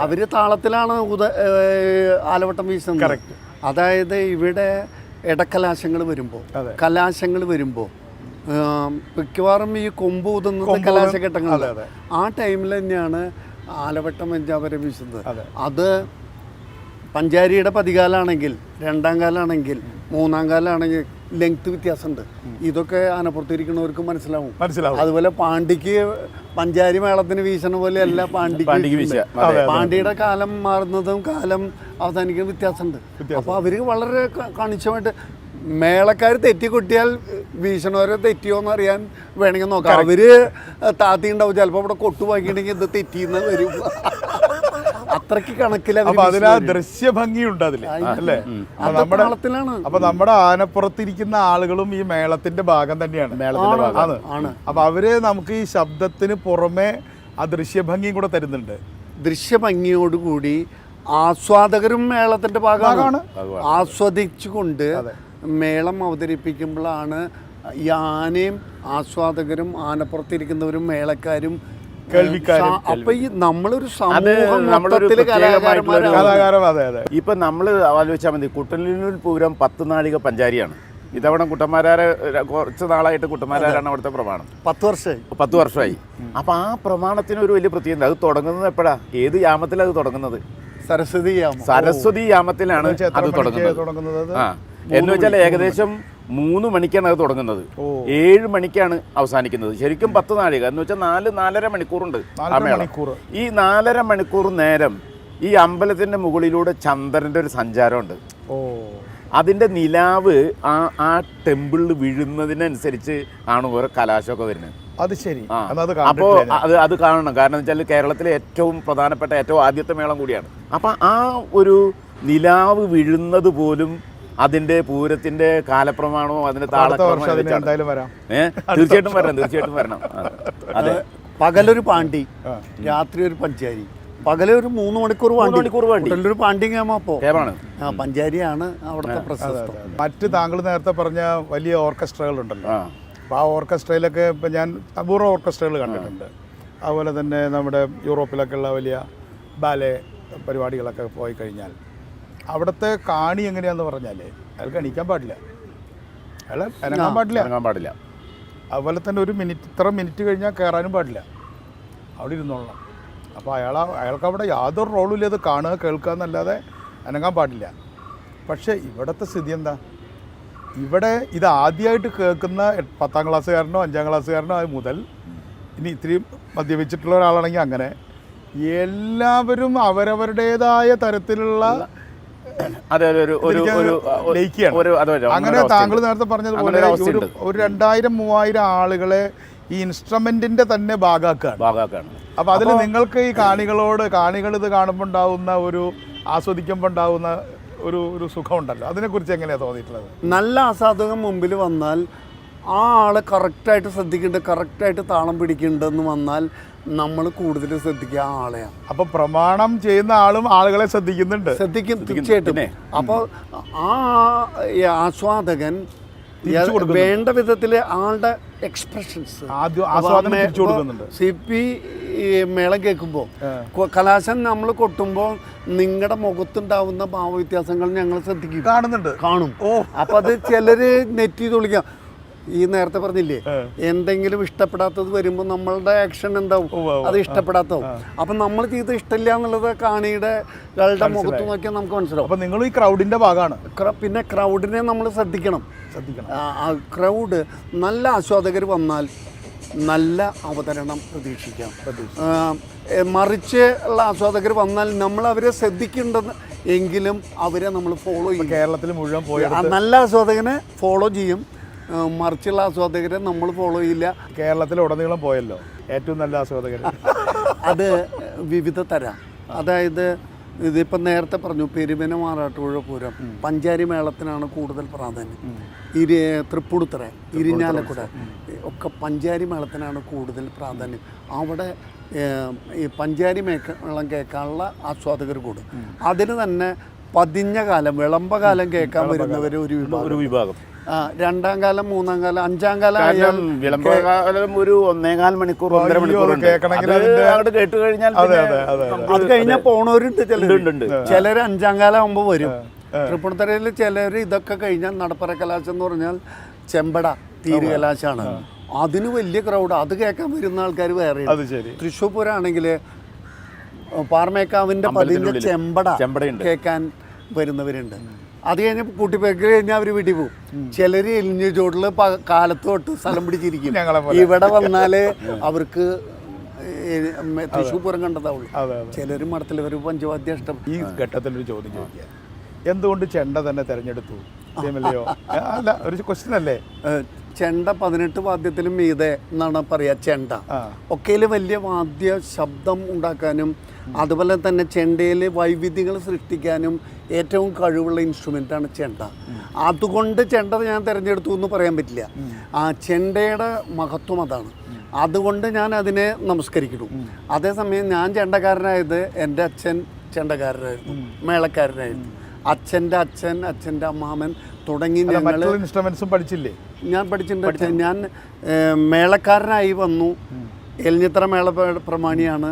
അവര് താളത്തിലാണ് ആലവട്ടം വീശുന്നത്. അതായത് ഇവിടെ ഇടക്കലാശങ്ങൾ വരുമ്പോൾ, കലാശങ്ങൾ വരുമ്പോൾ മിക്കവാറും ഈ കൊമ്പ് ഊതുന്നത് കലാശഘട്ടങ്ങൾ. ആ ടൈമിൽ തന്നെയാണ് ആലവട്ടം പഞ്ചാമരം വീശുന്നത്. അത് പഞ്ചാരിയുടെ പതികാലാണെങ്കിൽ, രണ്ടാം കാലാണെങ്കിൽ, മൂന്നാം കാലാണെങ്കിൽ ലെങ്ത് വ്യത്യാസമുണ്ട്. ഇതൊക്കെ ആനപ്പുറത്തിരിക്കുന്നവർക്ക് മനസ്സിലാവും. അതുപോലെ പാണ്ടിക്ക് പഞ്ചാരി മേളത്തിന് വീശണ പോലെ അല്ല പാണ്ടിക്ക്. പാണ്ടിയുടെ കാലം മാറുന്നതും കാലം അവസാനിക്കുന്ന വ്യത്യാസമുണ്ട്. അപ്പോൾ അവര് വളരെ കണിശമായിട്ട് മേളക്കാർ തെറ്റിക്കൊട്ടിയാൽ വീശണവരെ തെറ്റിയോന്ന് അറിയാൻ വേണമെങ്കിൽ നോക്കാം. അവര് താത്തിയുണ്ടാവും, ചിലപ്പോൾ ഇവിടെ കൊട്ടുവാക്കിയിട്ടുണ്ടെങ്കിൽ ഇത് തെറ്റിയെന്ന് വരും. അത്രയ്ക്ക് കണക്കില. അപ്പൊ അതിലാ ദൃശ്യഭംഗിയുണ്ട് അതില്, അല്ലേ? അപ്പൊ നമ്മുടെ ആനപ്പുറത്തിരിക്കുന്ന ആളുകളും ഈ മേളത്തിന്റെ ഭാഗം തന്നെയാണ്. അപ്പൊ അവര് നമുക്ക് ഈ ശബ്ദത്തിന് പുറമെ ആ ദൃശ്യഭംഗിയും കൂടെ തരുന്നുണ്ട്. ദൃശ്യഭംഗിയോടുകൂടി ആസ്വാദകരും മേളത്തിന്റെ ഭാഗമാണ്. ആസ്വദിച്ചുകൊണ്ട് മേളം അവതരിപ്പിക്കുമ്പോഴാണ് ഈ ആനയും ആസ്വാദകരും ആനപ്പുറത്തിരിക്കുന്നവരും മേളക്കാരും കേൾവിക്കാരും. അപ്പൊ ഈ നമ്മളൊരു സമൂഹത്തില് ഇപ്പൊ നമ്മൾ ആലോചിച്ചാൽ മതി. കുട്ടനല്ലൂർ പൂരം 10 നാഴിക പഞ്ചാരിയാണ്. ഇതവണ കുട്ടന്മാരാരെ കുറച്ച് നാളായിട്ട് കുട്ടന്മാരാരാണ് അവിടുത്തെ പ്രമാണം. 10 വർഷമായി. അപ്പൊ ആ പ്രമാണത്തിന് ഒരു വലിയ പ്രത്യേകത. അത് തുടങ്ങുന്നത് എപ്പോഴാ, ഏത് യാമത്തിലാണ് അത് തുടങ്ങുന്നത്? സരസ്വതി യാമത്തിലാണ് അത് തുടങ്ങുന്നത്. എന്ന് വെച്ചാൽ ഏകദേശം 3 മണിക്കാണ് അത് തുടങ്ങുന്നത്, 7 മണിക്കാണ് അവസാനിക്കുന്നത്. ശരിക്കും 10 നാഴിക എന്ന് വെച്ചാൽ 4-4.5 മണിക്കൂറുണ്ട് ആ മേളം. ഈ 4.5 മണിക്കൂർ നേരം ഈ അമ്പലത്തിന്റെ മുകളിലൂടെ ചന്ദ്രന്റെ ഒരു സഞ്ചാരമുണ്ട്. അതിന്റെ നിലാവ് ആ ടെമ്പിളിൽ വീഴുന്നതിനനുസരിച്ച് ആണ് ഓരോ കലാശമൊക്കെ വരുന്നത്. അത് ശരി. അപ്പോൾ അത് കാണണം. കാരണം വെച്ചാൽ കേരളത്തിലെ ഏറ്റവും പ്രധാനപ്പെട്ട ഏറ്റവും ആദ്യത്തെ മേളം കൂടിയാണ്. അപ്പൊ ആ ഒരു നിലാവ് വീഴുന്നത് പോലും അതിന്റെ പൂരത്തിന്റെ കാലപ്രമാണവും അതിന്റെ തീർച്ചയായിട്ടും വരണം. അതെ, പകലൊരു പാണ്ടി, രാത്രി ഒരു പഞ്ചാരി. പകലൊരു 3 മണിക്കൂർ ഒരു പാണ്ടി കേമാണ്. പഞ്ചാരിയാണ് അവിടുത്തെ പ്രശസ്തം. മറ്റ് താങ്കൾ നേരത്തെ പറഞ്ഞ വലിയ ഓർക്കസ്ട്രകൾ ഉണ്ടല്ലോ, അപ്പോൾ ആ ഓർക്കസ്ട്രയിലൊക്കെ ഇപ്പം ഞാൻ അപൂർവ ഓർക്കസ്ട്രകൾ കണ്ടിട്ടുണ്ട്. അതുപോലെ തന്നെ നമ്മുടെ യൂറോപ്പിലൊക്കെ ഉള്ള വലിയ ബാലെ പരിപാടികളൊക്കെ പോയി കഴിഞ്ഞാൽ അവിടുത്തെ കാണി എങ്ങനെയാണെന്ന് പറഞ്ഞാൽ അയാൾക്ക് എണീക്കാൻ പാടില്ല, അയാൾ ഇറങ്ങാൻ പാടില്ല. അതുപോലെ തന്നെ ഒരു മിനിറ്റ്, ഇത്ര മിനിറ്റ് കഴിഞ്ഞാൽ കയറാനും പാടില്ല, അവിടെ ഇരുന്നോളണം. അപ്പോൾ അയാൾക്ക് അവിടെ യാതൊരു റോളും ഇല്ല, അത് കാണുക കേൾക്കുക എന്നല്ലാതെ അനങ്ങാൻ പാടില്ല. പക്ഷേ ഇവിടുത്തെ സ്ഥിതി എന്താ? ഇവിടെ ഇത് ആദ്യമായിട്ട് കേൾക്കുന്ന 10ാം ക്ലാസ്സുകാരനോ 5ാം ക്ലാസ്സുകാരനോ അത് മുതൽ ഇനി ഇത്രയും മദ്യപിച്ചിട്ടുള്ള ഒരാളാണെങ്കിൽ അങ്ങനെ എല്ലാവരും അവരവരുടേതായ തരത്തിലുള്ള അതെ അങ്ങനെ താങ്കൾ നേരത്തെ പറഞ്ഞതുപോലെ ഒരു 2000-3000 ആളുകളെ ഈ ഇൻസ്ട്രുമെന്റിന്റെ തന്നെ ഭാഗമാക്കുകയാണ്. അപ്പൊ അതിൽ നിങ്ങൾക്ക് ഈ കാണികൾ ഇത് കാണുമ്പോൾ ഉണ്ടാവുന്ന ഒരു ആസ്വദിക്കുമ്പോൾ ഉണ്ടാവുന്ന ഒരു സുഖമുണ്ടല്ലോ, അതിനെക്കുറിച്ച് എങ്ങനെയാണ് തോന്നിയിട്ടുള്ളത്? നല്ല ആസ്വാദകം മുമ്പിൽ വന്നാൽ ആ ആളെ കറക്റ്റായിട്ട് ശ്രദ്ധിക്കുന്നുണ്ട്, കറക്റ്റായിട്ട് താളം പിടിക്കുന്നുണ്ടെന്ന് വന്നാൽ നമ്മൾ കൂടുതൽ ശ്രദ്ധിക്കുക ആ ആളെയാണ്. അപ്പോൾ പ്രമാണം ചെയ്യുന്ന ആളും ആളുകളെ ശ്രദ്ധിക്കും തീർച്ചയായിട്ടും. അപ്പോൾ ആ ആസ്വാദകൻ വേണ്ട വിധത്തിൽ ആളുടെ എക്സ്പ്രഷൻസ് CP മേളം കേൾക്കുമ്പോൾ കലാശം നമ്മൾ കൊട്ടുമ്പോൾ നിങ്ങളുടെ മുഖത്തുണ്ടാവുന്ന ഭാവവ്യത്യാസങ്ങൾ ഞങ്ങൾ കാണും. അപ്പൊ അത് ചിലര് നെറ്റി തുളിക്കാം. ഈ നേരത്തെ പറഞ്ഞില്ലേ, എന്തെങ്കിലും ഇഷ്ടപ്പെടാത്തത് വരുമ്പോൾ നമ്മളുടെ ആക്ഷൻ എന്താവും, അത് ഇഷ്ടപ്പെടാത്തവും. അപ്പൊ നമ്മൾ ചെയ്ത് ഇഷ്ടമില്ല എന്നുള്ളത് കാണിയുടെ മുഖത്ത് നോക്കിയാൽ നമുക്ക് മനസ്സിലാവും. അപ്പൊ നിങ്ങൾ ഈ ക്രൗഡിന്റെ ഭാഗമാണ്. പിന്നെ ക്രൗഡിനെ നമ്മൾ ശ്രദ്ധിക്കണം. ക്രൗഡ് നല്ല ആസ്വാദകർ വന്നാൽ നല്ല അവതരണം പ്രതീക്ഷിക്കാം. മറിച്ച് ഉള്ള ആസ്വാദകർ വന്നാൽ നമ്മൾ അവരെ ശ്രദ്ധിക്കേണ്ടത് എങ്കിലും അവരെ നമ്മൾ ഫോളോ ചെയ്യും. കേരളത്തിൽ മുഴുവൻ പോയി നല്ല ആസ്വാദകനെ ഫോളോ ചെയ്യും, മറിച്ചുള്ള ആസ്വാദകരെ നമ്മൾ ഫോളോ ചെയ്യില്ല. കേരളത്തിൽ ഉടനീളം പോയല്ലോ ഏറ്റവും നല്ല ആസ്വാദകർ. അത് വിവിധ തരം. അതായത് ഇതിപ്പം നേരത്തെ പറഞ്ഞു, പെരുവന മാറാട്ടുപുഴ പൂരം, പഞ്ചാരി മേളത്തിനാണ് കൂടുതൽ പ്രാധാന്യം. തൃപ്പൂണിത്തുറ, ഇരിഞ്ഞാലക്കുട ഒക്കെ പഞ്ചാരി മേളത്തിനാണ് കൂടുതൽ പ്രാധാന്യം. അവിടെ ഈ പഞ്ചാരി മേളം കേൾക്കാനുള്ള ആസ്വാദകർ കൂടും. അതിന് തന്നെ പതിഞ്ഞ കാലം, വിളംബകാലം കേൾക്കാൻ വരുന്നവർ ഒരു വിഭാഗം. 2ാം കാലം, 3ാം കാലം, 5ാം കാലം വിളംബകാലം ഒരു 1.25 മണിക്കൂർ 1.5 മണിക്കൂർ കേട്ട് കഴിഞ്ഞാൽ അത് കഴിഞ്ഞാൽ പോണവരുണ്ട്. ചിലർ 5ാം കാലം ആകുമ്പോൾ വരും. തൃപ്പൂണിത്തുറയിൽ ചിലർ ഇതൊക്കെ കഴിഞ്ഞാൽ നടപ്പറ കലാശം എന്ന് പറഞ്ഞാൽ ചെമ്പട തീരുകലാശാണ്. അതിന് വലിയ ക്രൗഡ്, അത് കേൾക്കാൻ വരുന്ന ആൾക്കാർ വേറെ. തൃശ്ശൂർ പൂരാണെങ്കിൽ പാറമേക്കാവിന്റെ പതിഞ്ഞ ചെമ്പട കേൾക്കാൻ വരുന്നവരുണ്ട്. അത് കഴിഞ്ഞ് കൂട്ടിപ്പേക്ക് കഴിഞ്ഞാൽ അവർ വീട്ടിൽ പോകും. ചിലർ എലിഞ്ഞ ചോട്ടിൽ കാലത്ത് തൊട്ട് സ്ഥലം പിടിച്ചിരിക്കും. ഇവിടെ വന്നാല് അവർക്ക് തൃശ്ശൂർ പൂരം കണ്ടതാവുള്ളൂ. ചിലർ മഠത്തിൽ ഒരു പഞ്ചവാദ്യം ഇഷ്ടം. ഈ ഘട്ടത്തിലൊരു ചോദ്യം ചോദിക്കുക, എന്തുകൊണ്ട് ചെണ്ട തന്നെ തിരഞ്ഞെടുത്തു? അല്ല, ഒരു ക്വസ്റ്റ്യൻ അല്ലേ. ചെണ്ട 18 വാദ്യത്തിലും മീതെ എന്നാണ് പറയുക. ചെണ്ട ഒക്കെയിൽ വലിയ വാദ്യ ശബ്ദം ഉണ്ടാക്കാനും അതുപോലെ തന്നെ ചെണ്ടയിൽ വൈവിധ്യങ്ങൾ സൃഷ്ടിക്കാനും ഏറ്റവും കഴിവുള്ള ഇൻസ്ട്രുമെൻ്റാണ് ചെണ്ട. അതുകൊണ്ട് ചെണ്ട ഞാൻ തിരഞ്ഞെടുത്തു എന്ന് പറയാൻ പറ്റില്ല. ആ ചെണ്ടയുടെ മഹത്വം അതാണ്. അതുകൊണ്ട് ഞാൻ അതിനെ നമസ്കരിക്കുന്നു. അതേസമയം ഞാൻ ചെണ്ടക്കാരനായത് എൻ്റെ അച്ഛൻ ചെണ്ടക്കാരനായിരുന്നു, മേളക്കാരനായിരുന്നു. അച്ഛൻ്റെ അച്ഛൻ, അച്ഛൻ്റെ അമ്മാമൻ തുടങ്ങി ഞങ്ങൾ ഇൻസ്ട്രുമെന്റ്സും പഠിച്ചില്ലേ? ഞാൻ പഠിച്ചിട്ടുണ്ട്. ഞാൻ മേളക്കാരനായി വന്നു. എലിഞ്ഞിത്തറ മേള പ്രമാണിയാണ്,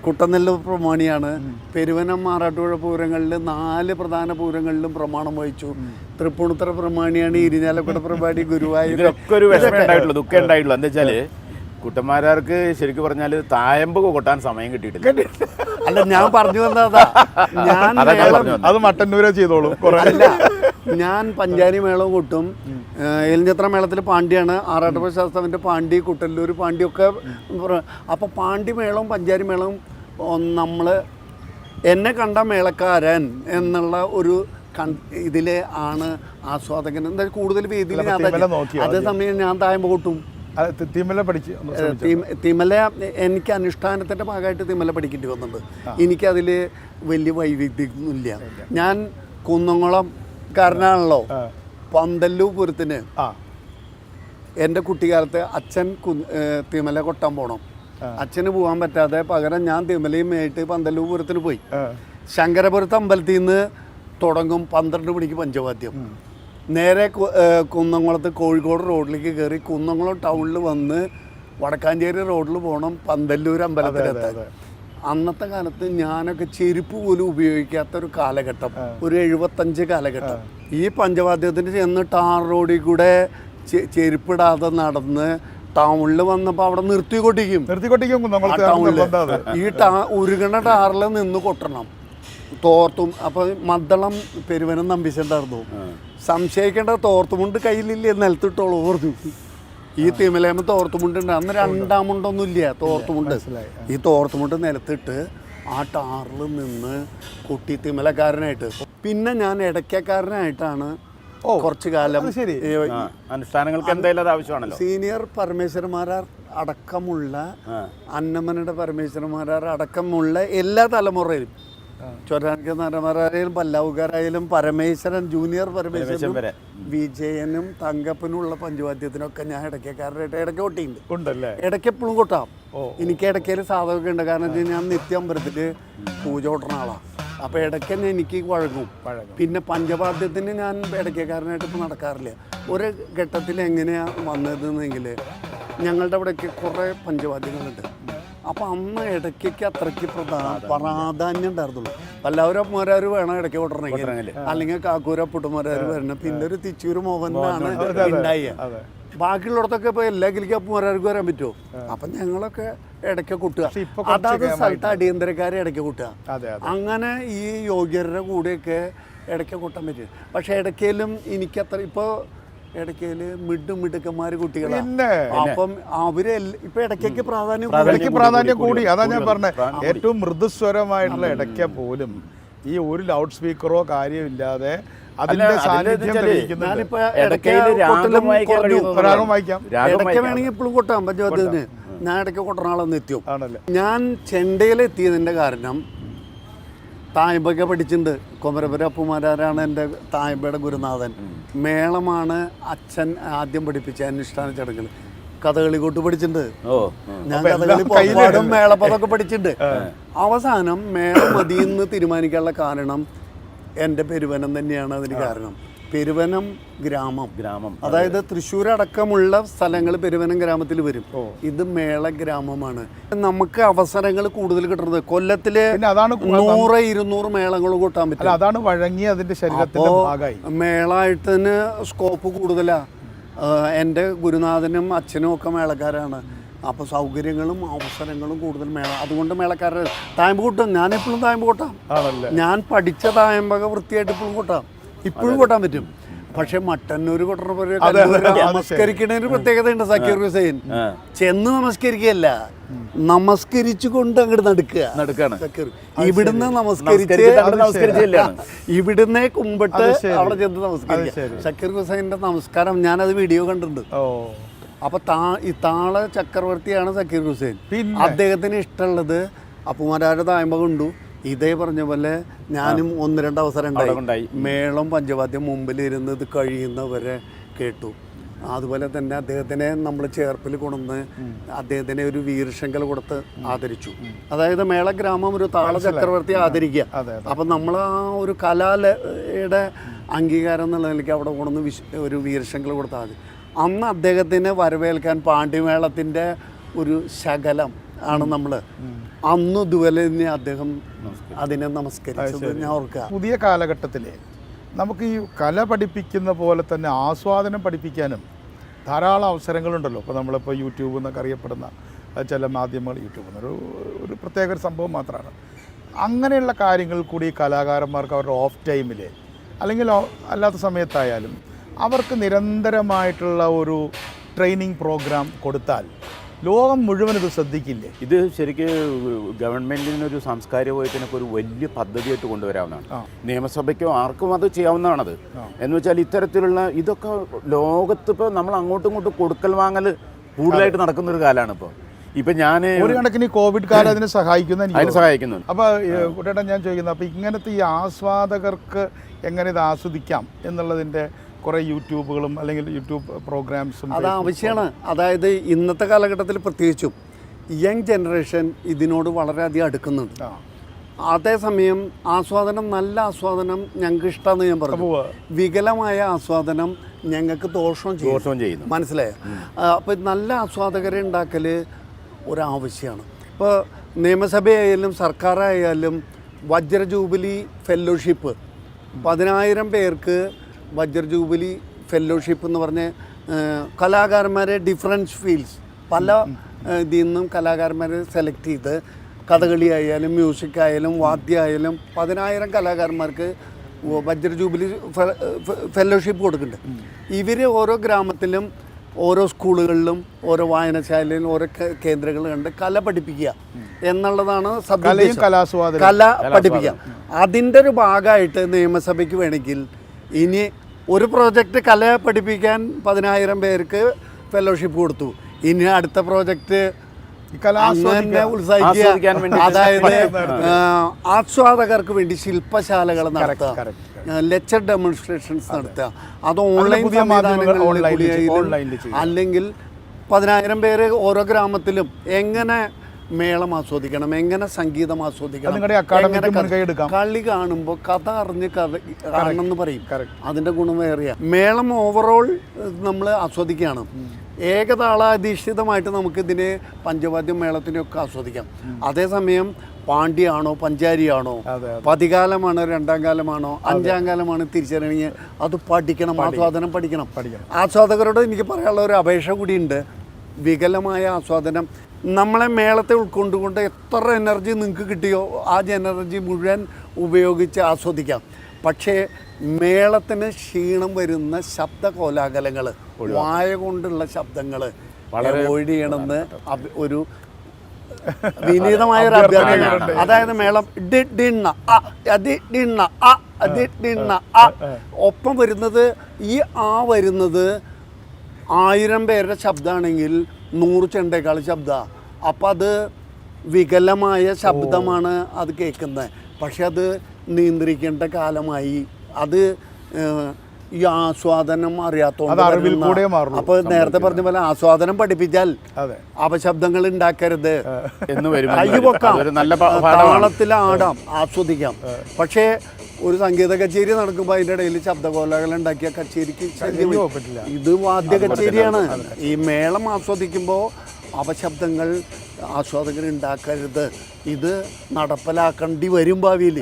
കുട്ടനെല്ല് പ്രമാണിയാണ്. പെരുവനം മാറാട്ടുപുഴ പൂരങ്ങളിൽ 4 പ്രധാന പൂരങ്ങളിലും പ്രമാണം വഹിച്ചു. തൃപ്പൂണിത്തുറ പ്രമാണിയാണ്, ഇരിഞ്ഞാലക്കുട പ്രമാണി, ഗുരുവായൂർ. ഇതൊക്കെ ഒരു വിഷമം ഉണ്ടായിട്ടുള്ളൂ, ദുഃഖം ഉണ്ടായിട്ടുള്ളൂ. എന്താ വെച്ചാല് കുട്ടന്മാരാർക്ക് ശരിക്കും പറഞ്ഞാൽ തായമ്പ് കൊട്ടാൻ സമയം കിട്ടിയിട്ടില്ല. അല്ല, ഞാൻ പറഞ്ഞു വന്നതാ. ഞാൻ അത് മട്ടന്നൂരെ ചെയ്തോളൂ. അല്ല, ഞാൻ പഞ്ചാരി മേളവും കൊട്ടും. എലിഞ്ഞിത്തറ മേളത്തിൽ പാണ്ടിയാണ്, ആറാട്ടുപുഴ ശാസ്ത്രവിൻ്റെ പാണ്ടി, കുട്ടല്ലൂർ പാണ്ടിയൊക്കെ. അപ്പോൾ പാണ്ടി മേളവും പഞ്ചാരി മേളവും നമ്മൾ എന്നെ കണ്ട മേളക്കാരൻ എന്നുള്ള ഒരു ഇതിൽ ആണ് ആസ്വാദകൻ. എന്താ കൂടുതൽ വേദിയിൽ അതേസമയം ഞാൻ തായമ്പ് കൊട്ടും. തിമല എനിക്ക് അനുഷ്ഠാനത്തിൻ്റെ ഭാഗമായിട്ട് തിമല പഠിക്കേണ്ടി വന്നിട്ടുണ്ട്. എനിക്കതിൽ വലിയ വൈവിധ്യമൊന്നുമില്ല. ഞാൻ കുന്നംകുളംകാരനാണല്ലോ. പന്തല്ലൂർ പൂരത്തിന് എൻ്റെ കുട്ടിക്കാലത്ത് അച്ഛൻ തിമല കൊട്ടാൻ പോകണം. അച്ഛന് പോകാൻ പറ്റാതെ പകരം ഞാൻ തിമലയും ആയിട്ട് പന്തല്ലൂർ പൂരത്തിന് പോയി. ശങ്കരപുരത്ത് അമ്പലത്തിൽ നിന്ന് തുടങ്ങും. 12 മണിക്ക് പഞ്ചവാദ്യം. നേരെ കുന്നംകുളത്ത് കോഴിക്കോട് റോഡിലേക്ക് കയറി കുന്നംകുളം ടൗണിൽ വന്ന് വടക്കാഞ്ചേരി റോഡിൽ പോകണം പന്തല്ലൂർ അമ്പലത്തിലെത്താൻ. അന്നത്തെ കാലത്ത് ഞാനൊക്കെ ചെരുപ്പ് പോലും ഉപയോഗിക്കാത്ത ഒരു കാലഘട്ടം, ഒരു 75 കാലഘട്ടം. ഈ പഞ്ചവാദ്യത്തിന് ചെന്ന് ടാർ റോഡിൽ കൂടെ ചെരുപ്പിടാതെ നടന്ന് ടൗണിൽ വന്നപ്പോൾ അവിടെ നിർത്തിക്കൊട്ടിക്കും. ഈ ഉരുകണ ടാറിൽ നിന്ന് കൊട്ടണം തോർത്തും. അപ്പോൾ മദ്ദളം പെരുവനം നമ്പിച്ചുണ്ടായിരുന്നു. സംശയിക്കേണ്ട തോർത്തുമുണ്ട് കയ്യിലില്ലേ നിലത്തിട്ടോളൂ പറഞ്ഞു. ഈ തിമലേമ തോർത്തുമുണ്ടുണ്ട്. അന്ന് രണ്ടാമുണ്ടൊന്നും ഇല്ല, തോർത്തുമുണ്ട്. ഈ തോർത്തുമുണ്ട് നിലത്തിട്ട് ആ ടാറിൽ നിന്ന് കുട്ടി തിമലക്കാരനായിട്ട്, പിന്നെ ഞാൻ ഇടയ്ക്കക്കാരനായിട്ടാണ് കുറച്ചു കാലം. അനുഷ്ഠാനങ്ങൾക്ക് എന്തായാലും അത് ആവശ്യമാണല്ലോ. സീനിയർ പരമേശ്വരന്മാരാർ അടക്കമുള്ള അന്നമ്മനുടെ പരമേശ്വരന്മാരാർ അടക്കമുള്ള എല്ലാ തലമുറയിലും, ചൊരാൻക നാരന്മാരായാലും പല്ലാവുകാരായാലും പരമേശ്വരൻ, ജൂനിയർ പരമേശ്വരനും വിജയനും തങ്കപ്പനുള്ള പഞ്ചവാദ്യത്തിനൊക്കെ ഞാൻ ഇടയ്ക്കക്കാരനായിട്ട് ഇടയ്ക്ക് കൊട്ടിയിട്ടുണ്ട്. ഇടയ്ക്ക് എപ്പോഴും കൊട്ടാം. എനിക്ക് ഇടയ്ക്കയിൽ സാധകമൊക്കെ ഉണ്ട്. കാരണം വെച്ചാൽ ഞാൻ നിത്യാമ്പലത്തിൽ പൂജ കൊട്ടുന്ന ആളാണ്. അപ്പോൾ ഇടയ്ക്ക് തന്നെ എനിക്ക് വഴങ്ങും. പിന്നെ പഞ്ചവാദ്യത്തിന് ഞാൻ ഇടയ്ക്കക്കാരനായിട്ട് ഇപ്പോൾ നടക്കാറില്ല. ഒരു ഘട്ടത്തിൽ എങ്ങനെയാണ് വന്നതെന്നെങ്കിൽ ഞങ്ങളുടെ അവിടേക്ക് കുറേ പഞ്ചവാദ്യങ്ങളുണ്ട്. അപ്പോൾ അന്ന് ഇടയ്ക്കൊക്കെ അത്രയ്ക്ക് പ്രാധാന്യം ഉണ്ടായിരുന്നുള്ളൂ. എല്ലാവരും അപ്പന്മാരാർ വേണം ഇടയ്ക്ക് കൊട്ടണമെങ്കിൽ, അല്ലെങ്കിൽ കാക്കൂര പുട്ടുമാരാർ വരണം. പിന്നെ ഒരു തിച്ചൂര് മോഹനാണ് ഉണ്ടായി. ബാക്കിയുള്ളിടത്തൊക്കെ ഇപ്പോൾ എല്ലാ കിലിക്ക് അപ്പന്മാരാർക്ക് വരാൻ പറ്റുമോ? അപ്പം ഞങ്ങളൊക്കെ ഇടയ്ക്ക് കൂട്ടുക. അതാത് സ്ഥലത്ത് അടിയന്തരക്കാരെ ഇടയ്ക്ക് കൂട്ടുക. അങ്ങനെ ഈ യോഗ്യരുടെ കൂടെയൊക്കെ ഇടയ്ക്ക് കൂട്ടാൻ പറ്റും. പക്ഷേ ഇടയ്ക്കലും എനിക്കത്ര ഇപ്പോൾ ഇടയ്ക്കല് മിടുക്കന്മാര് കുട്ടികളാണ്. അപ്പം അവര് ഇപ്പൊ ഇടയ്ക്കൊക്കെ പ്രാധാന്യം കൂടി. അതാ ഞാൻ പറഞ്ഞത്, ഏറ്റവും മൃദുസ്വരമായിട്ടുള്ള ഇടയ്ക്ക പോലും ഈ ഒരു ലൗഡ് സ്പീക്കറോ കാര്യമില്ലാതെ അതിന്റെ സാന്നിധ്യം ഞാനിപ്പോ ഇടയ്ക്ക് വേണമെങ്കിൽ ഇപ്പോഴും കൊട്ടാം പഞ്ചവാദ്യത്തിന്. ഞാൻ ഇടയ്ക്ക് കൊട്ടുന്ന ആളെന്ന് എത്തിയോ. ഞാൻ ചെണ്ടയിലെത്തിയതിന്റെ കാരണം തായമ്പൊക്കെ പഠിച്ചിട്ടുണ്ട്. കൊമരപുര അപ്പുമാരാരാണ് എൻ്റെ തായമ്പയുടെ ഗുരുനാഥൻ. മേളമാണ് അച്ഛൻ ആദ്യം പഠിപ്പിച്ച അനുഷ്ഠാന ചടങ്ങുകൾ. കഥകളി കൊട്ട് പഠിച്ചിട്ടുണ്ട് ഞാൻ. കഥകളി പാടും മേളപ്പതൊക്കെ പഠിച്ചിട്ടുണ്ട്. അവസാനം മേളം മതിയെന്ന് തീരുമാനിക്കാനുള്ള കാരണം എൻ്റെ പെരുവനം തന്നെയാണ് അതിന് കാരണം. പെരുവനം ഗ്രാമം, അതായത് തൃശ്ശൂർ അടക്കമുള്ള സ്ഥലങ്ങൾ പെരുവനം ഗ്രാമത്തിൽ വരും. ഇത് മേള ഗ്രാമമാണ്. നമുക്ക് അവസരങ്ങൾ കൂടുതൽ കിട്ടുന്നത് കൊല്ലത്തില് 100-200 മേളങ്ങൾ കൂട്ടാൻ പറ്റും. അതാണ് വഴങ്ങി അതിന്റെ ശരീരത്തിന്റെ ഭാഗമായി. മേളായിട്ടിന് സ്കോപ്പ് കൂടുതലാ. എൻ്റെ ഗുരുനാഥനും അച്ഛനും ഒക്കെ മേളക്കാരാണ്. അപ്പോൾ സൗകര്യങ്ങളും അവസരങ്ങളും കൂടുതൽ മേള. അതുകൊണ്ട് മേളക്കാരുടെ തായമ്പ് കൂട്ടും. ഞാൻ എപ്പോഴും തായമ്പ് കൂട്ടാം. ഞാൻ പഠിച്ച തായമ്പൊക്കെ വൃത്തിയായിട്ട് ഇപ്പോഴും കൂട്ടാം. ഇപ്പോഴും കൊട്ടാൻ പറ്റും. പക്ഷെ മട്ടന്നൂർ കൊട്ടണ പോലെ നമസ്കരിക്കണതിന് പ്രത്യേകത ഉണ്ട്. സക്കീർ ഹുസൈൻ ചെന്ന് നമസ്കരിക്കുകയല്ല, നമസ്കരിച്ചു കൊണ്ട് അങ്ങോട്ട് നടക്കുക. ഇവിടുന്ന് നമസ്കരിച്ച് ഇവിടുന്ന് കുമ്പിട്ട് അവിടെ ചെന്ന് നമസ്കരിക്കുക. സക്കീർ ഹുസൈൻ്റെ നമസ്കാരം ഞാനത് വീഡിയോ കണ്ടിട്ടുണ്ട്. അപ്പൊ ഈ താള ചക്രവർത്തിയാണ് സക്കീർ ഹുസൈൻ. അദ്ദേഹത്തിന് ഇഷ്ടമുള്ളത് അപ്പുമാരാരുടെ തായ്മ കൊണ്ടു. ഇതേ പറഞ്ഞ പോലെ ഞാനും 1-2 അവസരം ഉണ്ടായി. മേളം പഞ്ചവാദ്യം മുമ്പിലിരുന്ന് ഇത് കഴിയുന്നവരെ കേട്ടു. അതുപോലെ തന്നെ അദ്ദേഹത്തിനെ നമ്മൾ ചേർപ്പിൽ കൊണ്ടുവന്ന് അദ്ദേഹത്തിനെ ഒരു വീരശങ്കൽ കൊടുത്ത് ആദരിച്ചു. അതായത് മേള ഗ്രാമം ഒരു താള ചക്രവർത്തി ആദരിക്കുക. അപ്പം നമ്മൾ ആ ഒരു കലാലയുടെ അംഗീകാരം എന്നുള്ള നിലയ്ക്ക് അവിടെ കൊണ്ടുവന്ന് ഒരു വീരശങ്കൽ കൊടുത്താൽ മതി. അന്ന് അദ്ദേഹത്തിനെ വരവേൽക്കാൻ പാണ്ഡ്യമേളത്തിൻ്റെ ഒരു ശകലം ആണ് നമ്മൾ അന്ന് ഇതുപോലെ തന്നെ അദ്ദേഹം അതിനെ നമസ്കരിച്ചത് ഞാൻ ഓർക്കുക. പുതിയ കാലഘട്ടത്തിൽ നമുക്ക് ഈ കല പഠിപ്പിക്കുന്ന പോലെ തന്നെ ആസ്വാദനം പഠിപ്പിക്കാനും ധാരാളം അവസരങ്ങളുണ്ടല്ലോ. ഇപ്പോൾ നമ്മളിപ്പോൾ യൂട്യൂബ് എന്നൊക്കെ അറിയപ്പെടുന്ന ചില മാധ്യമങ്ങൾ, യൂട്യൂബ് ഒരു പ്രത്യേക ഒരു സംഭവം മാത്രമാണ്. അങ്ങനെയുള്ള കാര്യങ്ങൾ കൂടി കലാകാരന്മാർക്ക് അവരുടെ ഓഫ് ടൈമിൽ അല്ലെങ്കിൽ അല്ലാത്ത സമയത്തായാലും അവർക്ക് നിരന്തരമായിട്ടുള്ള ഒരു ട്രെയിനിങ് പ്രോഗ്രാം കൊടുത്താൽ ലോകം മുഴുവൻ ഇത് ശ്രദ്ധിക്കില്ലേ? ഇത് ശരിക്കും ഗവൺമെൻറ്റിനൊരു സാംസ്കാരിക വകുപ്പിനൊക്കെ ഒരു വലിയ പദ്ധതിയായിട്ട് കൊണ്ടുവരാവുന്നതാണ്. നിയമസഭയ്ക്കോ ആർക്കും അത് ചെയ്യാവുന്നതാണത്. എന്ന് വെച്ചാൽ ഇത്തരത്തിലുള്ള ഇതൊക്കെ ലോകത്തിപ്പോൾ നമ്മൾ അങ്ങോട്ടും ഇങ്ങോട്ടും കൊടുക്കൽ വാങ്ങൽ കൂടുതലായിട്ട് നടക്കുന്നൊരു കാലമാണ് ഇപ്പോൾ. ഇപ്പം ഞാൻ ഒരു കണക്കിന് കോവിഡ് കാലം അതിനെ സഹായിക്കുന്നു. അപ്പോൾ കുട്ടേട്ടൻ ഞാൻ ചോദിക്കുന്നത്, അപ്പോൾ ഇങ്ങനത്തെ ഈ ആസ്വാദകർക്ക് എങ്ങനെ ഇത് ആസ്വദിക്കാം എന്നുള്ളതിൻ്റെ കുറേ യൂട്യൂബുകളും അല്ലെങ്കിൽ യൂട്യൂബ് പ്രോഗ്രാംസും അത് ആവശ്യമാണ്. അതായത് ഇന്നത്തെ കാലഘട്ടത്തിൽ പ്രത്യേകിച്ചും യങ് ജനറേഷൻ ഇതിനോട് വളരെയധികം അടുക്കുന്നുണ്ട്. അതേസമയം ആസ്വാദനം, നല്ല ആസ്വാദനം ഞങ്ങൾക്ക് ഇഷ്ടമാണെന്ന് ഞാൻ പറഞ്ഞു. വികലമായ ആസ്വാദനം ഞങ്ങൾക്ക് ദോഷം ചെയ്യുന്നു. മനസ്സിലായോ? അപ്പോൾ നല്ല ആസ്വാദകരെ ഉണ്ടാക്കൽ ഒരാവശ്യമാണ്. ഇപ്പോൾ നിയമസഭയായാലും സർക്കാരായാലും വജ്ര ജൂബിലി ഫെല്ലോഷിപ്പ് 10,000 പേർക്ക് വജ്ര ജൂബിലി ഫെല്ലോഷിപ്പ് എന്ന് പറഞ്ഞ് കലാകാരന്മാരെ ഡിഫറൻസ് ഫീൽഡ്സ് പല ഇതിൽ നിന്നും കലാകാരന്മാരെ സെലക്ട് ചെയ്ത് കഥകളി ആയാലും മ്യൂസിക് ആയാലും വാദ്യം ആയാലും 10,000 കലാകാരന്മാർക്ക് വജ്ര ജൂബിലി ഫെലോഷിപ്പ് കൊടുക്കുന്നുണ്ട്. ഇവർ ഓരോ ഗ്രാമത്തിലും ഓരോ സ്കൂളുകളിലും ഓരോ വായനശാലയിലും ഓരോ കേന്ദ്രങ്ങൾ കണ്ട് കല പഠിപ്പിക്കുക എന്നുള്ളതാണ് കല പഠിപ്പിക്കുക. അതിൻ്റെ ഒരു ഭാഗമായിട്ട് നിയമസഭയ്ക്ക് വേണമെങ്കിൽ ഇനി ഒരു പ്രോജക്റ്റ് കല പഠിപ്പിക്കാൻ 10,000 പേർക്ക് ഫെലോഷിപ്പ് കൊടുത്തു. ഇനി അടുത്ത പ്രോജക്റ്റ് അങ്ങനെ ഉത്സാഹിക്കാൻ വേണ്ടി, അതായത് ആസ്വാദകർക്ക് വേണ്ടി ശില്പശാലകൾ നടത്തുക, ലെക്ചർ ഡെമോൺസ്ട്രേഷൻസ് നടത്തുക. അത് ഓൺലൈൻ അല്ലെങ്കിൽ 10,000 പേര് ഓരോ ഗ്രാമത്തിലും എങ്ങനെ മേളം ആസ്വദിക്കണം, എങ്ങനെ സംഗീതം ആസ്വദിക്കണം, കളി കാണുമ്പോൾ കഥ അറിഞ്ഞ് കഥ കാണണമെന്ന് പറയും. അതിൻ്റെ ഗുണമേറിയ മേളം ഓവറോൾ നമ്മൾ ആസ്വദിക്കുകയാണ്. ഏകതാളാധിഷ്ഠിതമായിട്ട് നമുക്കിതിന് പഞ്ചവാദ്യം മേളത്തിനൊക്കെ ആസ്വദിക്കാം. അതേസമയം പാണ്ഡ്യാണോ പഞ്ചാരിയാണോ, പതികാലമാണോ രണ്ടാം കാലമാണോ അഞ്ചാം കാലമാണോ തിരിച്ചറിയണമെങ്കിൽ അത് പഠിക്കണം, ആസ്വാദനം പഠിക്കണം. ആസ്വാദകരോട് എനിക്ക് പറയാനുള്ള ഒരു അപേക്ഷ കൂടിയുണ്ട്. വികലമായ ആസ്വാദനം, നമ്മളെ മേളത്തെ ഉൾക്കൊണ്ടുകൊണ്ട് എത്ര എനർജി നിങ്ങൾക്ക് കിട്ടിയോ ആ എനർജി മുഴുവൻ ഉപയോഗിച്ച് ആസ്വദിക്കാം. പക്ഷേ മേളത്തിന് ക്ഷീണം വരുന്ന ശബ്ദ കോലാഹലങ്ങൾ, വായ കൊണ്ടുള്ള ശബ്ദങ്ങൾ അവോയ്ഡ് ചെയ്യണമെന്ന് ഒരു വിനീതമായ ഒരു അഭ്യർത്ഥനയാണ്. അതായത് മേളം ഒപ്പം വരുന്നത് ഈ വരുന്നത് 1000 പേരുടെ ശബ്ദമാണെങ്കിൽ 100 ചെണ്ടേക്കാൾ ശബ്ദമാണ്. അപ്പം അത് വികലമായ ശബ്ദമാണ് അത് കേൾക്കുന്നത്. പക്ഷെ അത് നിയന്ത്രിക്കേണ്ട കാലമായി. അത് ഈ ആസ്വാദനം അറിയാത്തോണ്ട്. അപ്പൊ നേരത്തെ പറഞ്ഞ പോലെ ആസ്വാദനം പഠിപ്പിച്ചാൽ അപശബ്ദങ്ങൾ ഉണ്ടാക്കരുത് എന്ന് വരും. താളത്തിലാടാം, ആസ്വദിക്കാം. പക്ഷേ ഒരു സംഗീത കച്ചേരി നടക്കുമ്പോൾ അതിൻ്റെ ഇടയിൽ ശബ്ദകോലാഹലം ഉണ്ടാക്കിയ കച്ചേരിക്ക് പറ്റില്ല. ഇത് വാദ്യ കച്ചേരിയാണ്. ഈ മേളം ആസ്വദിക്കുമ്പോൾ അപശബ്ദങ്ങൾ ആസ്വാദകർ ഉണ്ടാക്കരുത്. ഇത് നടപ്പിലാക്കേണ്ടി വരും ഭാവിയിൽ.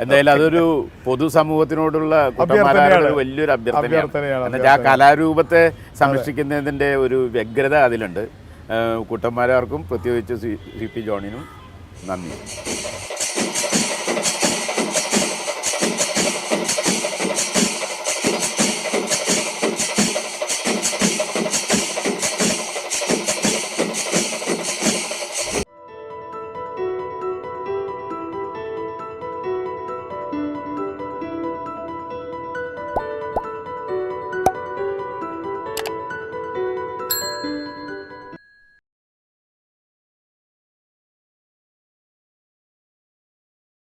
എന്തായാലും അതൊരു പൊതുസമൂഹത്തിനോടുള്ള വലിയൊരു അഭ്യർത്ഥനയാണ്. എന്നുവെച്ചാൽ ആ കലാരൂപത്തെ സംരക്ഷിക്കുന്നതിൻ്റെ ഒരു വ്യഗ്രത അതിലുണ്ട്. കുട്ടന്മാരാർക്കും പ്രത്യേകിച്ച് CP ജോണിനും നന്ദി.